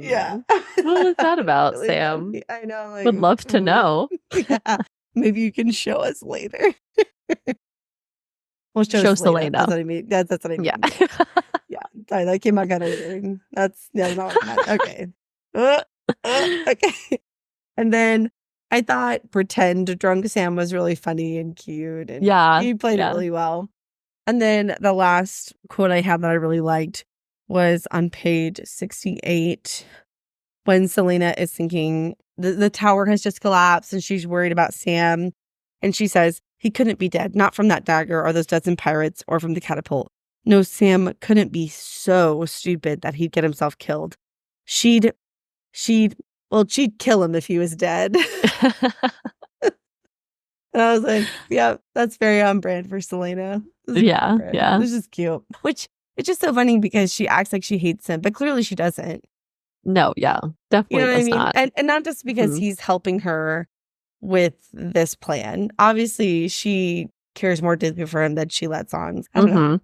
Yeah. what was that about, Really Sam? funny. I know, like, Would love to know. yeah. Maybe you can show us later. Well, show Show Celaena. That's Celaena. what I mean. That's what I Yeah. mean. Yeah. Sorry, that came out kind of weird. That's not what I meant. Okay. Okay. And then I thought pretend drunk Sam was really funny and cute, and Yeah. he played it Yeah. really well. And then the last quote I had that I really liked was on page 68 when Celaena is thinking the tower has just collapsed and she's worried about Sam. And she says, he couldn't be dead, not from that dagger or those dozen pirates or from the catapult. No, Sam couldn't be so stupid that he'd get himself killed. She'd she'd kill him if he was dead. And I was like, yeah, that's very on brand for Celaena. Yeah. Yeah. This is cute. Which it's just so funny because she acts like she hates him, but clearly she doesn't. No, yeah. You Definitely know what I does mean? not. And not just because Mhm. he's helping her with this plan. Obviously, she cares more deeply for him than she lets on. I don't know. Mhm.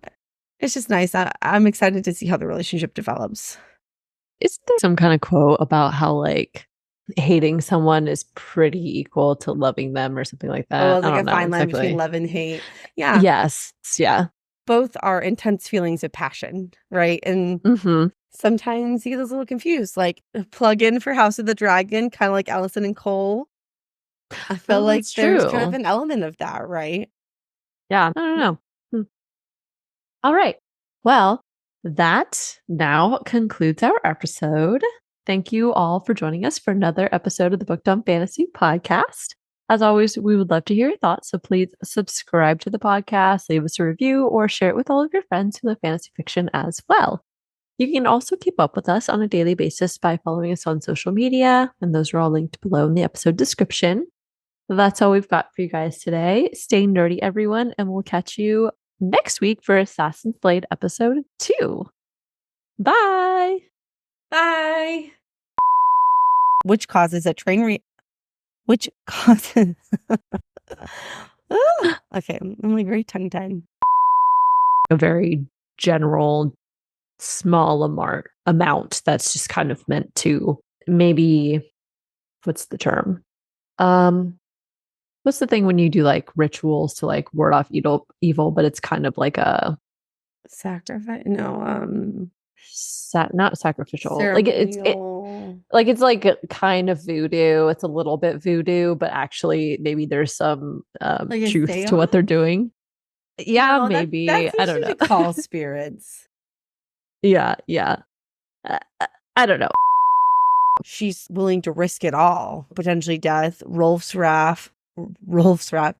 It's just nice. I'm excited to see how the relationship develops. Isn't there some kind of quote about how like hating someone is pretty equal to loving them or something like Oh, that? it's I like don't a know fine line between exactly. love and hate. Yeah. Yes. Yeah. Both are intense feelings of passion, right? And hmm sometimes he gets a little confused. Like plug in for House of the Dragon, kind of like Allison and Cole. I feel Oh, like that's there's kind of true. an element of that, right? Yeah, I don't know. All right. Well, that now concludes our episode. Thank you all for joining us for another episode of the Book Dump Fantasy Podcast. As always, we would love to hear your thoughts, so please subscribe to the podcast, leave us a review, or share it with all of your friends who love fantasy fiction as well. You can also keep up with us on a daily basis by following us on social media, and those are all linked below in the episode description. That's all we've got for you guys today. Stay nerdy, everyone, and we'll catch you next week for Assassin's Blade episode 2. Bye. Bye. Which causes a which causes okay, I'm like very tongue-tied. A very general, small amount that's just kind of meant to maybe, what's the term? What's the thing when you do like rituals to like ward off evil, but it's kind of like a Sacrifice? No, not sacrificial. ceremonial. It's like a kind of voodoo. It's a little bit voodoo, but actually maybe there's some Like a truth to what they're seance? doing. Yeah, No, maybe. that's I don't usually know. to call spirits. Yeah, yeah. Uh, I don't know. She's willing to risk it all, potentially death. Rolfe's wrath. Rolfe's wrath.